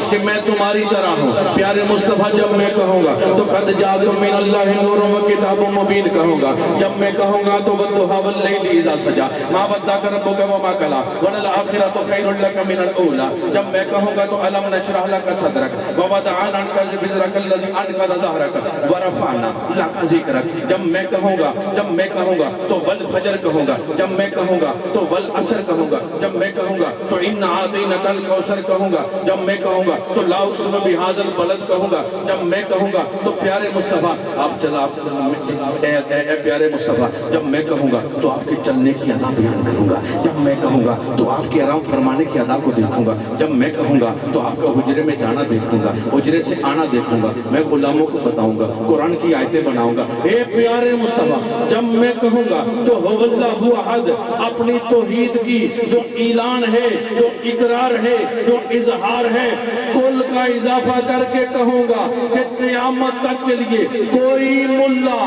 کہ میں تمہاری طرح ہوں. پیارے مصطفیٰ جب میں کہوں گا تو قد جاءکم من اللہ نور و کتاب مبین کہوں گا. جب میں کہوں گا تو والضحیٰ واللیل اذا سجا ما ودعک ربک وما قلی وللآخرۃ خیر لک من الاولیٰ. جب میں کہوں گا تو الم نشرح لک صدرک ووضعنا عنک وزرک الذی انقض ظہرک ورفعنا لک ذکرک. جب میں کہوں گا تو والفجر کہوں گا. جب میں کہوں گا تو والعصر کہوں گا. جب میں کہوں گا تو انا اعطینک الکوثر کہوں گا. جب میں کہوں گا تو لا اقسم بہذا البلد کہوں گا. جب میں کہوں گا تو پیارے مصطفیٰ آپ چلا اے پیارے مصطفیٰ, جب میں کہوں گا تو آپ کے چلنے کی ادا بیان کروں گا. جب میں کہوں گا تو آپ کے آرام فرمانے کی ادا کو دیکھوں گا. جب میں کہوں گا تو آپ کا حجرے میں جانا دیکھوں گا, حجرے سے آنا دیکھوں گا. میں غلاموں کو بتاؤں گا, قرآن کی آیتیں بناؤں گا. اے پیارے مصطفیٰ جب میں کہوں گا تو هو اللہ احد, اپنی توحید کی جو اعلان ہے, جو اقرار ہے, جو اظہار ہے, کل کا اضافہ کر کے کہوں گا کہ قیامت تک کے لیے کوئی ملا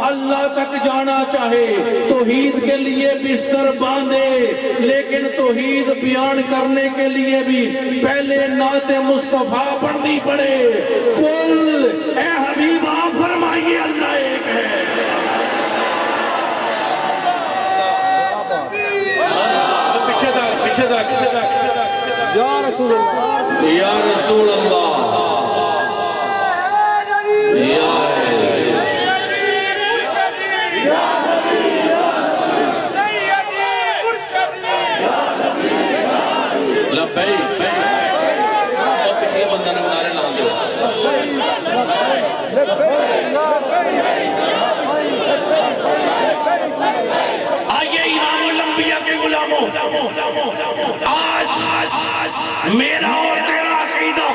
اللہ تک جانا چاہے توحید کے لیے بستر باندھے, لیکن توحید بیان کرنے کے لیے بھی پہلے نعت مصطفیٰ پڑھنی پڑے. کل اے حبیب آپ فرمائیے اللہ ایک ہے. یا رسول اللہ, یا رسول اللہ, یا لبیک. اور کسی بندہ نے منارے لان دو. آئیے امام الانبیاء کے غلاموں, آج میرا اور تیرا عقیدہ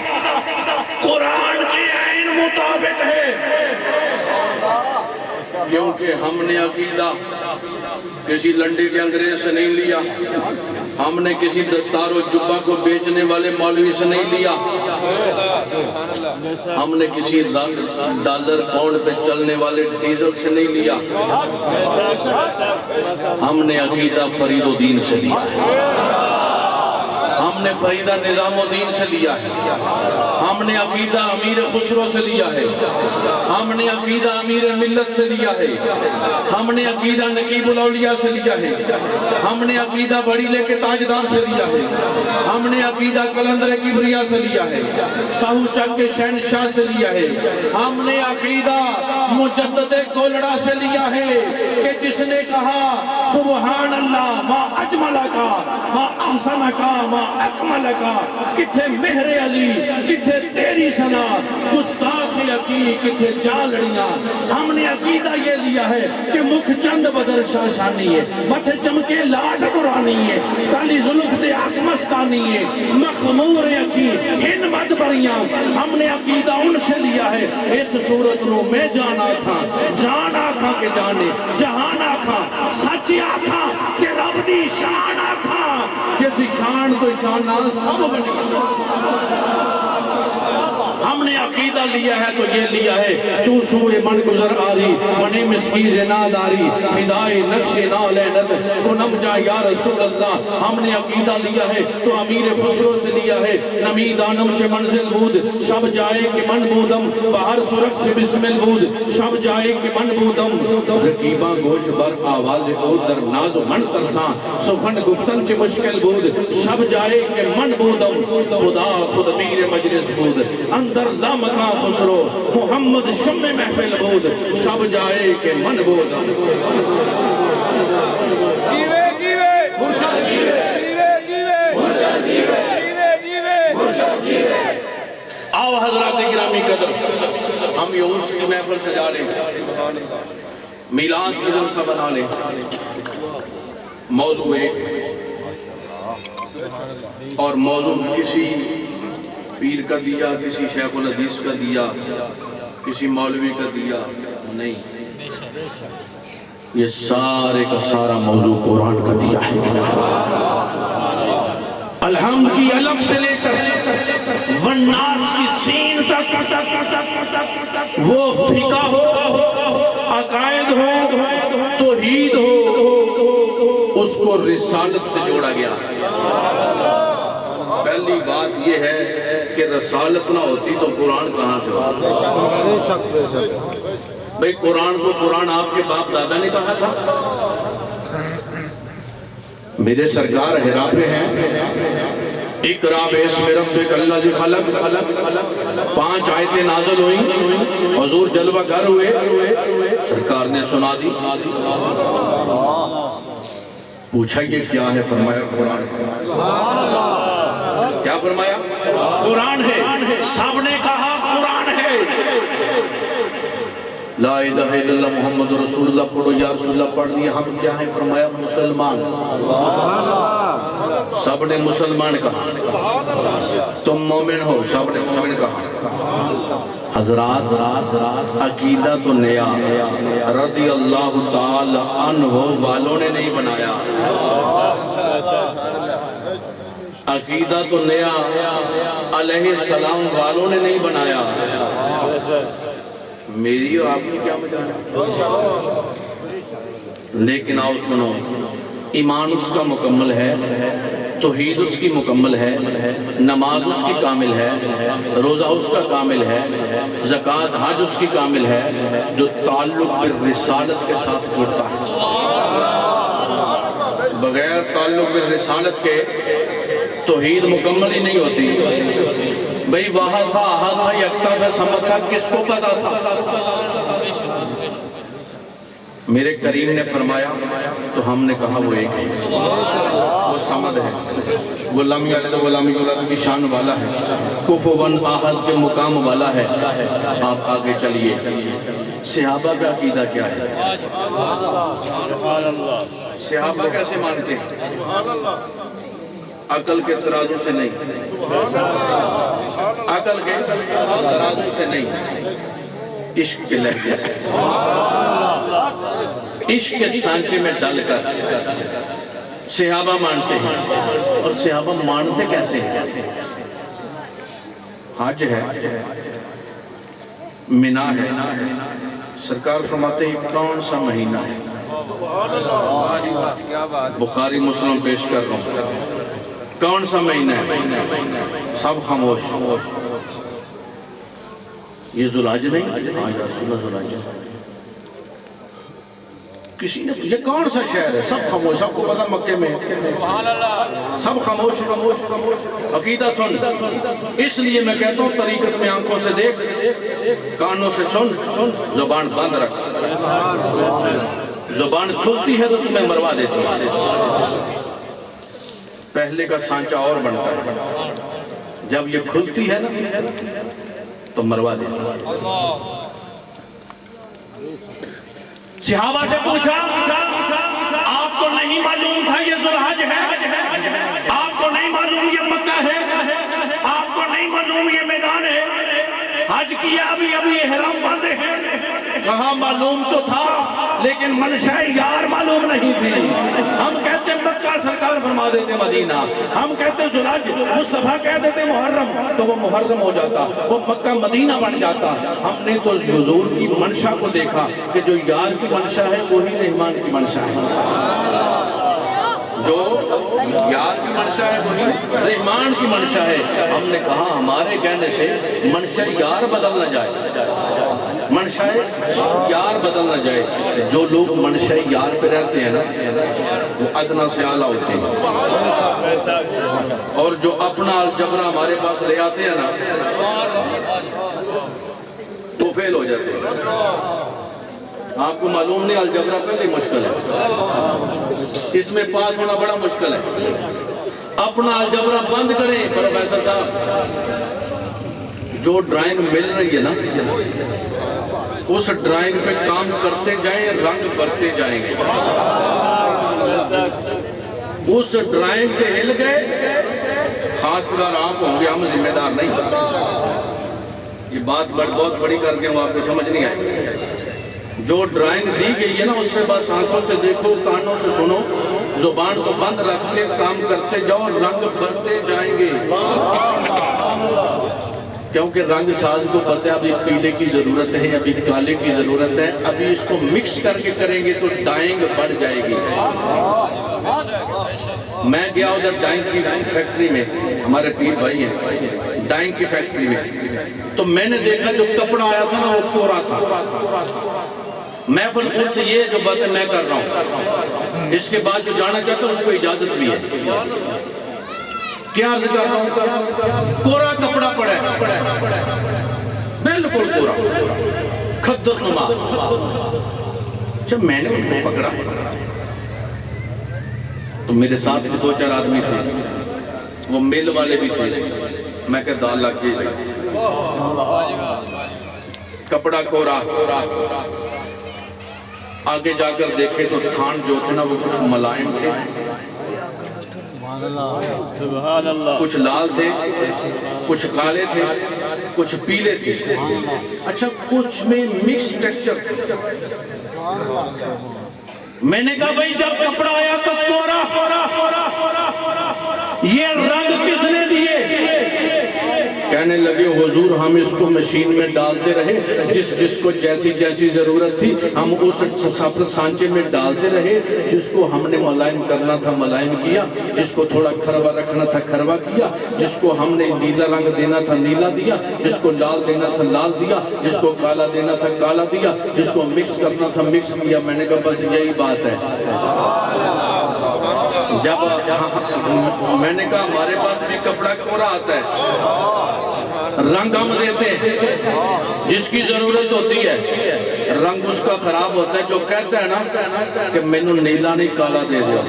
قرآن کے عین مطابق ہے, کیونکہ ہم نے عقیدہ کسی لنڈے کے انگریز سے نہیں لیا, ہم نے کسی دستار و جبہ کو بیچنے والے مولوی سے نہیں لیا, ہم نے کسی ڈالر پاؤنڈ پہ چلنے والے ڈیزل سے نہیں لیا, ہم نے عقیدہ فرید الدین سے لیا, ہم نے فریدہ نظام الدین سے لیا ہے, ہم ہم نے عقیدہ امیر خسرو سے لیا ہے، ہم نے عقیدہ امیر ملت سے لیا ہے، ہم نے عقیدہ نقیب الاولیاء سے لیا ہے، ہم نے عقیدہ بڑی لے کے تاجدار سے لیا ہے، ہم نے عقیدہ قلندر کبریا سے لیا ہے، ساہو چک کے شہنشاہ سے لیا ہے، ہم نے عقیدہ مجدد کولڑا سے لیا ہے کہ جس نے کہا سبحان اللہ ما اجمل کا ما احسن کا ما اکمل کا، کتھے مہر علی کتھے تیری ثنا، گستاخ عقی کتھے جالڑیاں۔ ہم نے عقیدہ یہ لیا ہے کہ مکھ چند بدر شاشانی ہے، متھے چمکے لاڈ قرآنی ہے، کالی ظلف دے آنکھ مستانی ہے، مخمور عقی ہن مد بریاں۔ ہم نے عقیدہ ان سے لیا ہے اس صورت نو میں جان آکھاں، جان آکھاں کے جانے، جہان آکھاں، سچ آکھاں کہ رب دی شان آکھاں، جیسی شان تو شانہ سب بنی۔ ہم نے عقیدہ لیا ہے تو یہ لیا ہے چون سوئے من گزر آری منی مسکیز ناداری فدائی نقش نالینت تو نم جا یا رسول اللہ۔ ہم نے عقیدہ لیا ہے تو امیر خسرو سے لیا ہے، نمی دانم چے منزل بود شب جائے کہ من بودم، باہر سرک سے بسمل بود شب جائے کہ من بودم، رقیباں گوش بر آواز او در ناز و من ترساں، سخن گفتن چے مشکل بود شب جائے کہ من بودم، خدا خود میر مجلس بود اندر لا مکان خسرو، محمد شم محفل بود شب جائے کہ من بودم۔ جیوے جیوے مرشد جیوے جیوے جیوے مرشد جیوے جیوے جیوے مرشد جیوے۔ آؤ حضرات گرامی قدر، ہم یہ اس کی محفل سجا لیں، میلاد کی جلسہ بنا لیں۔ موضوع ایک اور موضوع کسی پیر کا دیا، کسی شیخ الحدیث کا دیا، کسی مولوی کا دیا نہیں، یہ سارے کا سارا موضوع قرآن کا دیا ہے۔ الحمد کی الف سے لے کر والناس کی سین تک، وہ فقہ ہو، عقائد ہو، توحید ہو، اس کو رسالت سے جوڑا گیا۔ پہلی بات یہ ہے کہ رسالت نہ ہوتی تو قرآن کہاں سے ہوتا؟ بھئی قرآن کو قرآن آپ کے باپ دادا نے کہا تھا؟ میرے سرکار حرا پہ ہیں، اقرا باسم ربک الذی خلق، 5 آیتیں نازل ہوئیں، حضور جلوہ گر ہوئے، سرکار نے سنا دی، پوچھا یہ کیا ہے؟ فرمایا قرآن۔ کیا فرمایا؟ قرآن ہے۔ سب نے کہا قرآن ہے۔ لا الہ الا اللہ محمد رسول اللہ پڑھو، یا رسول اللہ پڑھ دیا، ہم کیا ہیں؟ فرمایا مسلمان۔ سب نے مسلمان کہا، تم مومن ہو، سب نے مومن کہا۔ حضرات عقیدہ تو نیا رضی اللہ تعالی عنہ والوں نے نہیں بنایا، عقیدہ تو نیا علیہ السلام والوں نے نہیں بنایا، میری اور آپ کی کیا مجال؟ لیکن آؤ سنو، ایمان اس کا مکمل ہے، توحید اس کی مکمل ہے، نماز اس کی کامل ہے، روزہ اس کا کامل ہے، زکوٰۃ حج اس کی کامل ہے، جو تعلق بالرسالت کے ساتھ جڑتا ہے۔ بغیر تعلق بالرسالت کے توحید مکمل ہی نہیں ہوتی۔ بھئی وہاں تھا، آہا تھا، یکتا تھا، سمت تھا، کس کو پتا تھا؟ میرے کریم نے فرمایا تو ہم نے کہا وہ ایک ہے، وہ سمد ہے، وہ لم یلد ولم یولد کی شان والا ہے، کفواً احد کے مقام والا ہے۔ آپ آگے چلیے، صحابہ کا عقیدہ کیا ہے؟ صحابہ کیسے مانتے ہیں؟ عقل کے ترازو سے نہیں، عقل کے ترازو سے نہیں، عشق کے لہجے سے، عشق کے سانچے میں ڈال کر صحابہ مانتے ہیں۔ اور صحابہ مانتے کیسے ہیں؟ حج ہے، منہ ہے، سرکار فرماتے ہیں کون سا مہینہ ہے؟ بخاری مسلم پیش کر رہا ہوں، کون سا مہینہ ہے؟ سب خاموش، یہ ذوالحج نہیں؟ ہاں یا رسول اللہ ذوالحج ہے۔ کسی نے یہ کون سا شہر ہے؟ سب خاموش، سب کو پتا مکے میں سب خاموش خاموش۔ عقیدہ سن، اس لیے میں کہتا ہوں طریقت میں آنکھوں سے دیکھ، کانوں سے سن، زبان بند رکھ۔ زبان کھلتی ہے تو تمہیں مروا دیتی ہے۔ پہلے کا سانچہ اور بنتا ہے، جب یہ کھلتی ہے نا تو مروا دیتی ہے۔ صحابہ سے پوچھا آپ کو نہیں معلوم تھا یہ ذوالحج ہے؟ آپ کو نہیں معلوم یہ مکہ ہے؟ آپ کو نہیں معلوم یہ میدان ہے؟ حج کیا ابھی احرام باندھے ہیں۔ کہاں معلوم تو تھا لیکن منشاء یار معلوم نہیں تھی۔ ہم کہتے مکہ سرکار فرما دیتے مدینہ، ہم کہتے ذوالحج مصطفیٰ کہہ دیتے محرم تو وہ محرم ہو جاتا، وہ مکہ مدینہ بن جاتا۔ ہم نے تو حضور کی منشا کو دیکھا کہ جو یار کی منشا ہے وہی رحمان کی منشا ہے، جو یار کی منشا ہے وہی رحمان کی منشا ہے۔ ہم نے کہا ہمارے کہنے سے منشا یار بدل نہ جائے، منشا یار بدل نہ جائے۔ جو لوگ منشا یار پہ رہتے ہیں نا وہ ادنا سے اعلیٰ ہوتے ہیں، اور جو اپنا الجبرا ہمارے پاس لے آتے ہیں نا وہ فیل ہو جاتے ہیں۔ آپ کو معلوم نہیں الجبرا پہلے مشکل ہے، اس میں پاس ہونا بڑا مشکل ہے۔ اپنا الجبرا بند کریں پروفیسر صاحب، جو ڈرائنگ مل رہی ہے نا اس ڈرائنگ پہ کام کرتے جائیں، رنگ بھرتے جائیں گے۔ اس ڈرائنگ سے ہل گئے خاص کر آپ ہوں گے، ہم ذمہ دار نہیں۔ یہ بات بہت بڑی کر کے وہ آپ کو سمجھ نہیں آئے۔ جو ڈرائنگ دی گئی ہے نا اس پہ بس آنکھوں سے دیکھو، کانوں سے سنو، زبان کو بند رکھ کے کام کرتے جاؤ، رنگ بھرتے جائیں گے۔ کیونکہ رنگ ساز کو پتہ ہے ابھی پیلے کی ضرورت ہے، ابھی کالے کی ضرورت ہے، ابھی اس کو مکس کر کے کریں گے تو ڈائنگ بڑھ جائے گی۔ میں گیا ادھر ڈائنگ کی فیکٹری میں، ہمارے پیر بھائی ہیں ڈائنگ کی فیکٹری میں، تو میں نے دیکھا جو کپڑا آیا تھا نا وہ کورا تھا۔ محفل پور سے یہ جو باتیں میں کر رہا ہوں، اس کے بعد جو جانا چاہتا ہوں اس کو اجازت بھی ہے۔ کیا عرض کر رہا ہوں؟ کورا کپڑا پڑا ہے، بالکل کورا، خدت نما۔ جب میں نے اس کو پکڑا تو میرے ساتھ دو چار آدمی تھے، وہ میل والے بھی تھے، میں کہا دال لگ گئی، کپڑا کورا۔ آگے جا کر دیکھے تو تھان جو تھے نا وہ کچھ ملائم تھے، کچھ لال تھے، کچھ کالے تھے، کچھ پیلے تھے، اچھا کچھ میں مکس ٹیکسچر تھے۔ میں نے کہا بھئی جب کپڑا آیا تو کورا، یہ رنگ کس نے دیے؟ کہنے لگے حضور ہم اس کو مشین میں ڈالتے رہے، جس کو جیسی ضرورت تھی ہم اس سانچے میں ڈالتے رہے، جس کو ہم نے ملائم کرنا تھا ملائم کیا، جس کو تھوڑا کھروا رکھنا تھا کھروا کیا، جس کو ہم نے نیلا رنگ دینا تھا نیلا دیا، جس کو لال دینا تھا لال دیا، جس کو کالا دینا تھا کالا دیا، جس کو مکس کرنا تھا مکس کیا۔ میں نے کہا بس یہی بات ہے۔ جب میں نے کہا ہمارے پاس بھی کپڑا کورا آتا ہے، رنگ ہم دیتے ہیں، جس کی ضرورت ہوتی ہے رنگ اس کا خراب ہوتا ہے، جو کہتا ہے نا کہ میں نے نیلا نہیں کالا دے دیا،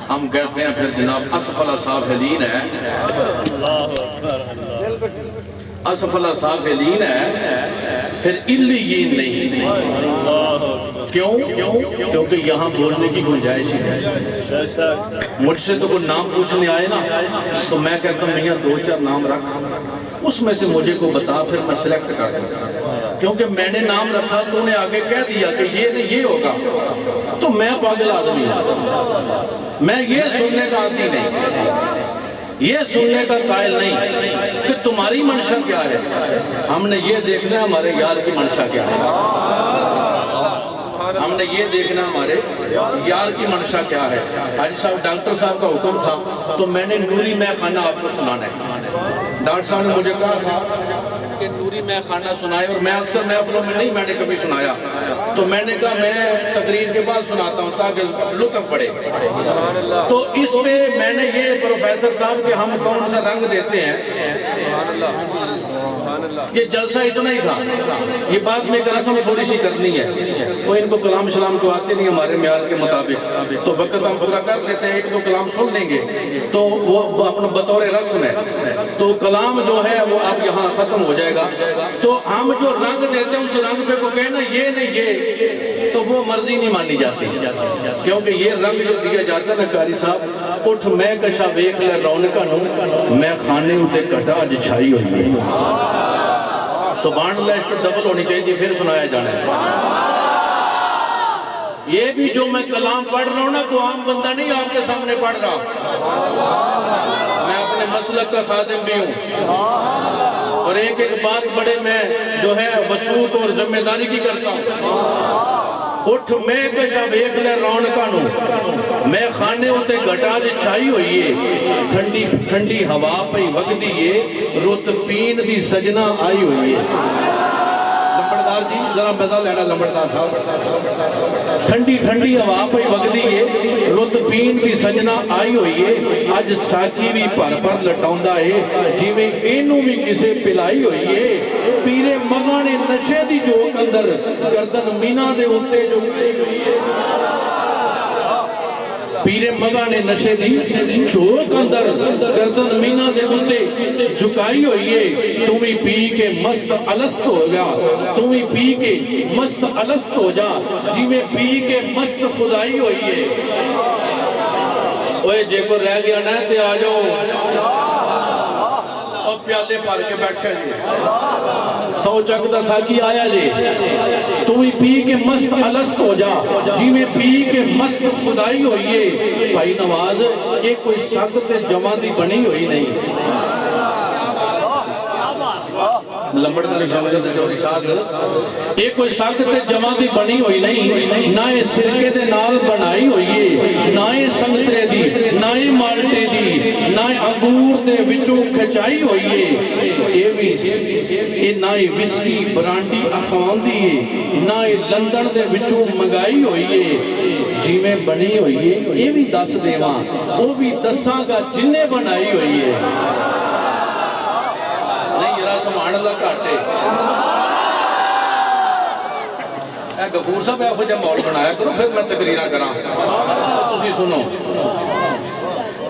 ہم کہتے ہیں پھر جناب اسفل سافلین ہے، اسفل سافلین ہے، پھر علیین نہیں۔ کیوں؟ کیونکہ یہاں بولنے کی گنجائش ہے۔ مجھ سے تو کوئی نام پوچھنے آئے نا تو میں کہتا ہوں میاں دو چار نام رکھ، اس میں سے مجھے کو بتا پھر میں سلیکٹ کر دوں، کیونکہ میں نے نام رکھا تو نے آگے کہہ دیا کہ یہ نہیں یہ ہوگا تو میں پاگل آدمی ہوں، میں یہ سننے کا عادی نہیں، یہ سننے کا قائل نہیں کہ تمہاری منشا کیا ہے، ہم نے یہ دیکھنا ہے ہمارے یار کی منشا کیا ہے۔ ہم نے یہ دیکھنا ہمارے یار کی منشا کیا ہے. حاجی صاحب ڈاکٹر صاحب کا حکم تھا تو میں نے نوری مے خانہ آپ کو سنانا ہے. ڈاکٹر صاحب نے مجھے کہا تھا کہ نوری مے خانہ سنائے, اور میں اکثر محفلوں میں نہیں میں نے کبھی سنایا, تو میں نے کہا میں تقریر کے بعد سناتا ہوں تاکہ لطف پڑے. تو اس پہ میں نے یہ پروفیسر صاحب کہ ہم کون سا رنگ دیتے ہیں, یہ جلسہ اتنا ہی تھا. یہ بات میں ایک رسم تھوڑی سی کرنی ہے, وہ ان کو کلام شلام تو آتے نہیں ہمارے معیار کے مطابق, تو وقت ہم پورا کر لیتے ہیں, ایک دو کلام سن لیں گے تو وہ اپنا بطور رسم ہے. تو کلام جو ہے وہ اب یہاں ختم ہو جائے گا. تو ہم جو رنگ دیتے ہیں اس رنگ پہ کو کہنا یہ نہیں یہ, تو وہ مرضی نہیں مانی جاتی, کیونکہ یہ رنگ جو دیا جاتا ہے نا قاری صاحب, اٹھ میں کشا ویکھ لے رونقاں نوں, میں خانے اُتے کٹا اج چھائی ہوئی ہے. سبحان اللہ, اس پر ڈبل ہونی چاہیے پھر سنایا جانا ہے. یہ بھی جو میں کلام پڑھ رہا ہوں نا, کوئی عام بندہ نہیں آپ کے سامنے پڑھ رہا, میں اپنے مسلک کا خادم بھی ہوں, اور ایک ایک بات بڑے میں جو ہے وثوق اور ذمہ داری کی کرتا ہوں. اٹھ میں کشا ویکھ لے رونقاں نوں, میں خانے اُتے گھٹا جے چھائی ہوئی ہے. ٹھنڈی ٹھنڈی ہوا پئی وگدی ہے, رت پین دی سجنا آئی ہوئی ہے. لمبڑدار جی ذرا مزہ لینا لمبڑدار صاحب. ٹھنڈی ٹھنڈی ہوا پئی وگدی ہے, رت پین دی سجنا آئی ہوئی ہے. اج ساکی بھی بھر بھر لٹاوندا ہے, جویں اینوں بھی کسے پلائی ہوئی ہے. پیرے مگاں نے نشے دی جوک اندر گردن مینا دے اُتے جو ہوئی ہے. پیرے مگاں نے نشے دی چوک اندر گردن مینا دے اُتے جھکائی ہوئی ہے. تم ہی پی کے مست الست ہو جا, تم ہی پی کے مست الست ہو جا, جی میں پی کے مست خدائی ہوئی ہے. اوے جے کو رہ گیا نا تے آ جاؤ, اور پیالے پار کے بیٹھے جی, 100 چک دا ساکی آیا جی. تو ہی پی کے مست الست ہو جا, جی میں پی کے مست خدائی ہوئی ہے. بھائی نواز یہ کوئی سخت جمع دی بنی ہوئی نہیں. لمبڑدار شامل چوری صاحب یہ کوئی سخت جمع دی بنی ہوئی نہیں, نہ یہ سرکے دے نال بنائی ہوئی ہے, نہ یہ سنترے دی, نہ یہ مالٹے دی, نہ یہ انگور دے وچوں کھچائی ہوئی ہے. یہ نہ یہ وسکی برانڈی اخوان دی ہے, نہ یہ لندن دے وچوں منگائی ہوئی ہے. جی میں بنی ہوئی ہے یہ بھی دس دیواں, وہ بھی دساں کا جنہیں بنائی ہوئی ہے. سبحان اللہ کاٹے اے غفور صاحب ایسا جب مول بنایا کرو پھر میں تقریرہ کراں تسی سنو.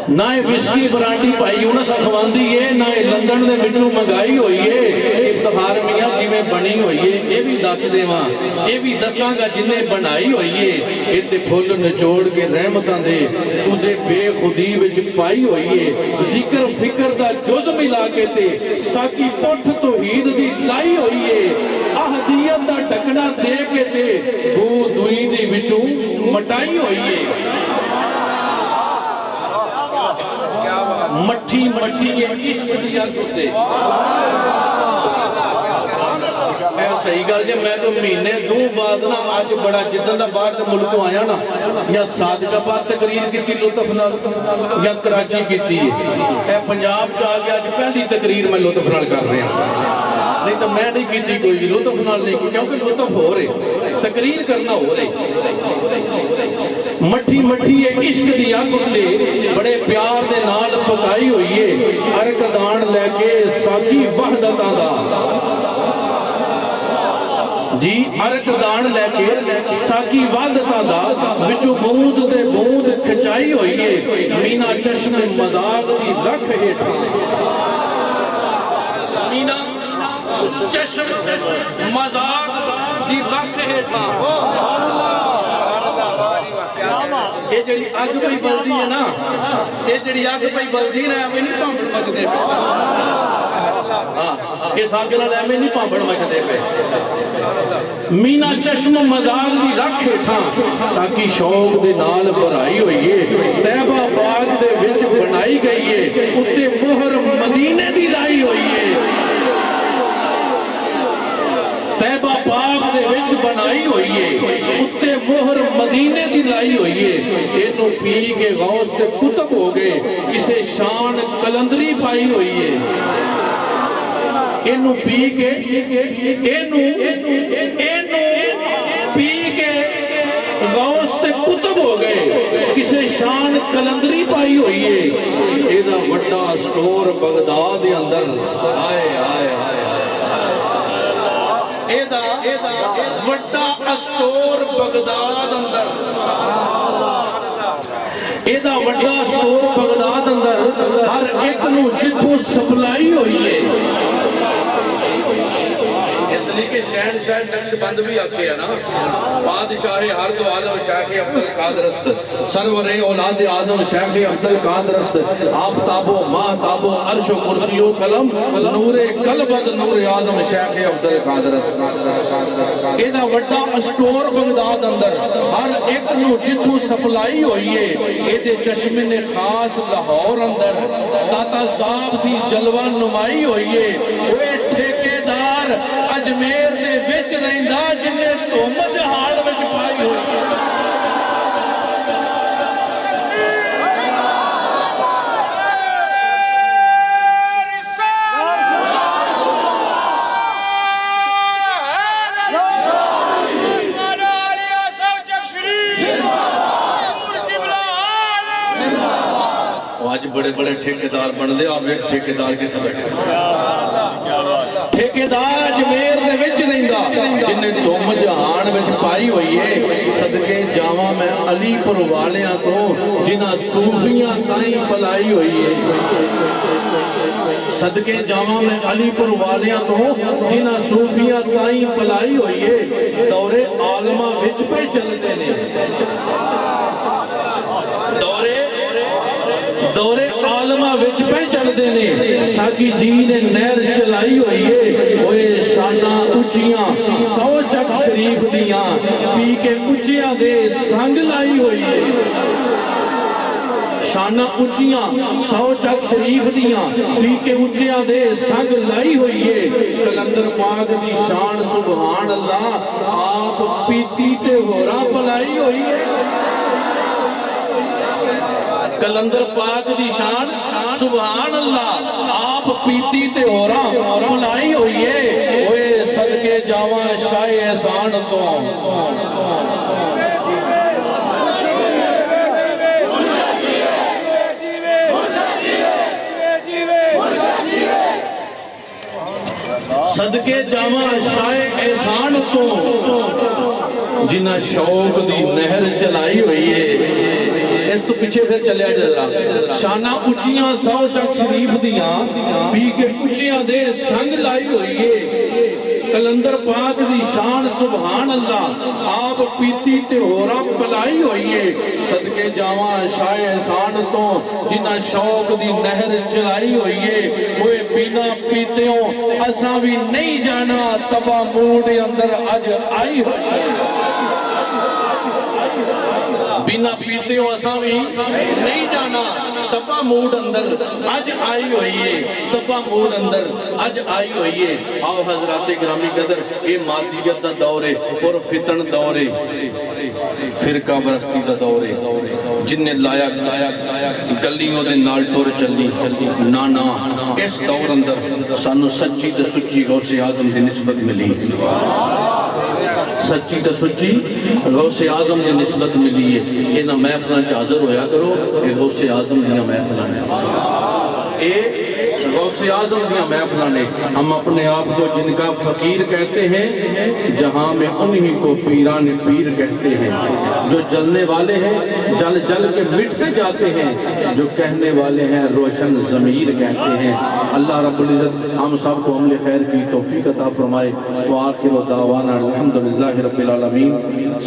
نہ وسکی برانڈی پائی انہاں سخواندی ہے, نہ لندن دے وچوں منگائی ہوئی ہے. افتخار میاں جی میں بنی ہوئی ہے یہ بھی دس دیواں, یہ بھی دساں گا جنہیں بنائی ہوئی ہے. اتے پھول نچوڑ کے رحمتاں دے تجھے بے خودی وچ پائی ہوئی ہے. ذکر فکر دا جز ملا کے تے ساکی پٹھ توحید دی لائی ہوئی ہے. احدیت دا ڈکنا دے کے تے بو دوئی دی وچوں مٹائی ہوئی ہے. مٹھی مٹھی یہ عشق دیا کرتے اے صحیح گل جے میں تو مہینے دو بعد نا آج بڑا جدن دا باہر تے ملکوں آیا نا, یا صادقہ بعد تقریر کی تھی لطف نال, یا کراچی کی تھی, اے پنجاب چاہ گیا آج پہلی تقریر میں لطف نال کر رہے ہیں. نہیں تو میں نہیں کی تھی کوئی لطف نال نہیں کی, کیونکہ لطف ہو رہے تقریر کرنا ہو رہے. مٹھی مٹھی ایک عشق دیا کرتے بڑے پیار دے نال پکائی ہوئی ہے. ارکدان لے کے ساکی وحدتاں دا جی, ارکدان لے کے ساکی وحدتاں دا وچوں بوند تے بوند کھچائی ہوئی ہے. مینا چشم مزاق دی رکھ ہیٹھاں, مینا چشم مزاق دی رکھ ہیٹھاں. یہ جڑی اگ پئی بلدی ہے نا, یہ جڑی اگ پئی بلدی نا ہمیں نہیں پامبڑ مچ دے پہ, یہ ساکے نال ہمیں نہیں پامبڑ مچ دے پہ. مینا چشم مزاق دی رکھ ہیٹھاں ساکی شوق دے نال بھرائی ہوئی ہے. طیبہ باغ دے وچ بنائی گئی ہے, اتے مہر مدینے دی لائی ہوئی ہے. طیبہ باغ دے وچ بنائی ہوئی ہے, اتے اینو پی کے غوث کے کتب ہو گئے اسے شان کلندری پائی ہوئی ہے اینو پی کے غوث تے کتب ہو گئے کسے شان کلندری پائی ہوئی ہے ایدہ وڈا سٹور بغداد اندر آئے ایدہ وڈا سٹور بغداد اندر ایدہ وڈا سٹور بغداد اندر ہر ایک نو جتوں سپلائی ہوئی ہے اس لیے کہ شہنشاہ نقش بند بھی آتے ہیں نا بادشاہ ہر دو عالم شیخ عبدالقادرست سرور اولاد آدم شیخ عبدالقادرست آفتاب و ماہتاب و عرش و کرسی و قلم نور قلب از نور آدم شیخ عبدالقادرست ایدہ وڈا اسٹور بغداد اندر ہر ایک نو جتوں سپلائی ہوئی ہے ایدے چشمن خاص لاہور اندر داتا صاحب تھی جلوہ نمائی ہوئی ہے وہ ٹھیکیدار اجمیر دے وچ رہندا جنہیں توم جہاڑ وچ پائی ہوئی آج بڑے بڑے ٹھیکیدار بن دے آپ ایک ٹھیکیدار کے ساتھ بیٹھے ٹھیکیدار اجمیر دے وچ رہندا جنہیں توم جہان وچ پائی ہوئی ہے صدقے جاواں میں علی پر والیاں تو جنہ صوفیاں تائیں پلائی ہوئی ہے صدقے جاواں میں علی پر والیاں تو جنہ صوفیاں تائیں پلائی ہوئی ہے دور عالمہ وچ پہ چلتے نے دور عالمہ وچ پہ چل دینے ساکی جی نے نہر چلائی ہوئی ہے اوے شانہ اچیاں سو چک شریف دیاں پی کے اچیاں دے سنگ لائی ہوئی ہے شانہ اچیاں سو چک شریف دیاں پی کے اچیاں دے سنگ لائی ہوئی ہے کلندر پاک دی شان سبحان اللہ آپ پیتی تے ہورا پلائی ہوئی ہے کلندر پاک دی شان سبحان اللہ آپ پیتی تے ہورا پلائی ہوئی ہے اوے صدقے جاواں شاہ احسان تو صدقے جاواں شاہ احسان تو جنہ شوق دی نہر چلائی ہوئی ہے اس تو پیچھے پھر چلے آج ذرا شانہ اچیاں سو چک شریف دیاں پی کے اچیاں دے سنگ لائی ہوئی ہے کلندر پاک دی شان سبحان اللہ آپ پیتی تے ہورا پلائی ہوئی ہے صدقے جاواں شاہ احسان تو جنہ شوق دی نہر چلائی ہوئی ہے وہ بینا پیتے ہوں اساں بھی نہیں جانا تبا موڈ اندر آج آئی ہوئی ہے بینا پیتے ہوں اساں بھی نہیں جانا تبا موڈ اندر آج آئی ہوئی ہے تبا موڈ اندر آج آئی ہوئی ہے آؤ حضرات گرامی قدر اے مادیت دا دورے اور فتن دورے فرقہ برستی دا دورے جن نے لایا گلیوں دے نال ٹور چلی نانا اس دور اندر سانو سچی تے سچی غوث اعظم دی نسبت ملی سچی تے سچی غوث اعظم دی نسبت ملی ہے انہاں محفلاں چ حاضر ہویا کرو اے غوث اعظم دیاں محفلاں نے اے غوث اعظم دیاں محفلاں نے ہم اپنے آپ کو جن کا فقیر کہتے ہیں جہاں میں انہی کو پیران پیر کہتے ہیں جو جلنے والے ہیں جل جل کے مٹتے جاتے ہیں جو کہنے والے ہیں روشن ضمیر کہتے ہیں اللہ رب العزت ہم سب کو عمل خیر کی توفیق عطا فرمائے وآخر دعوانا الحمدللہ رب العالمین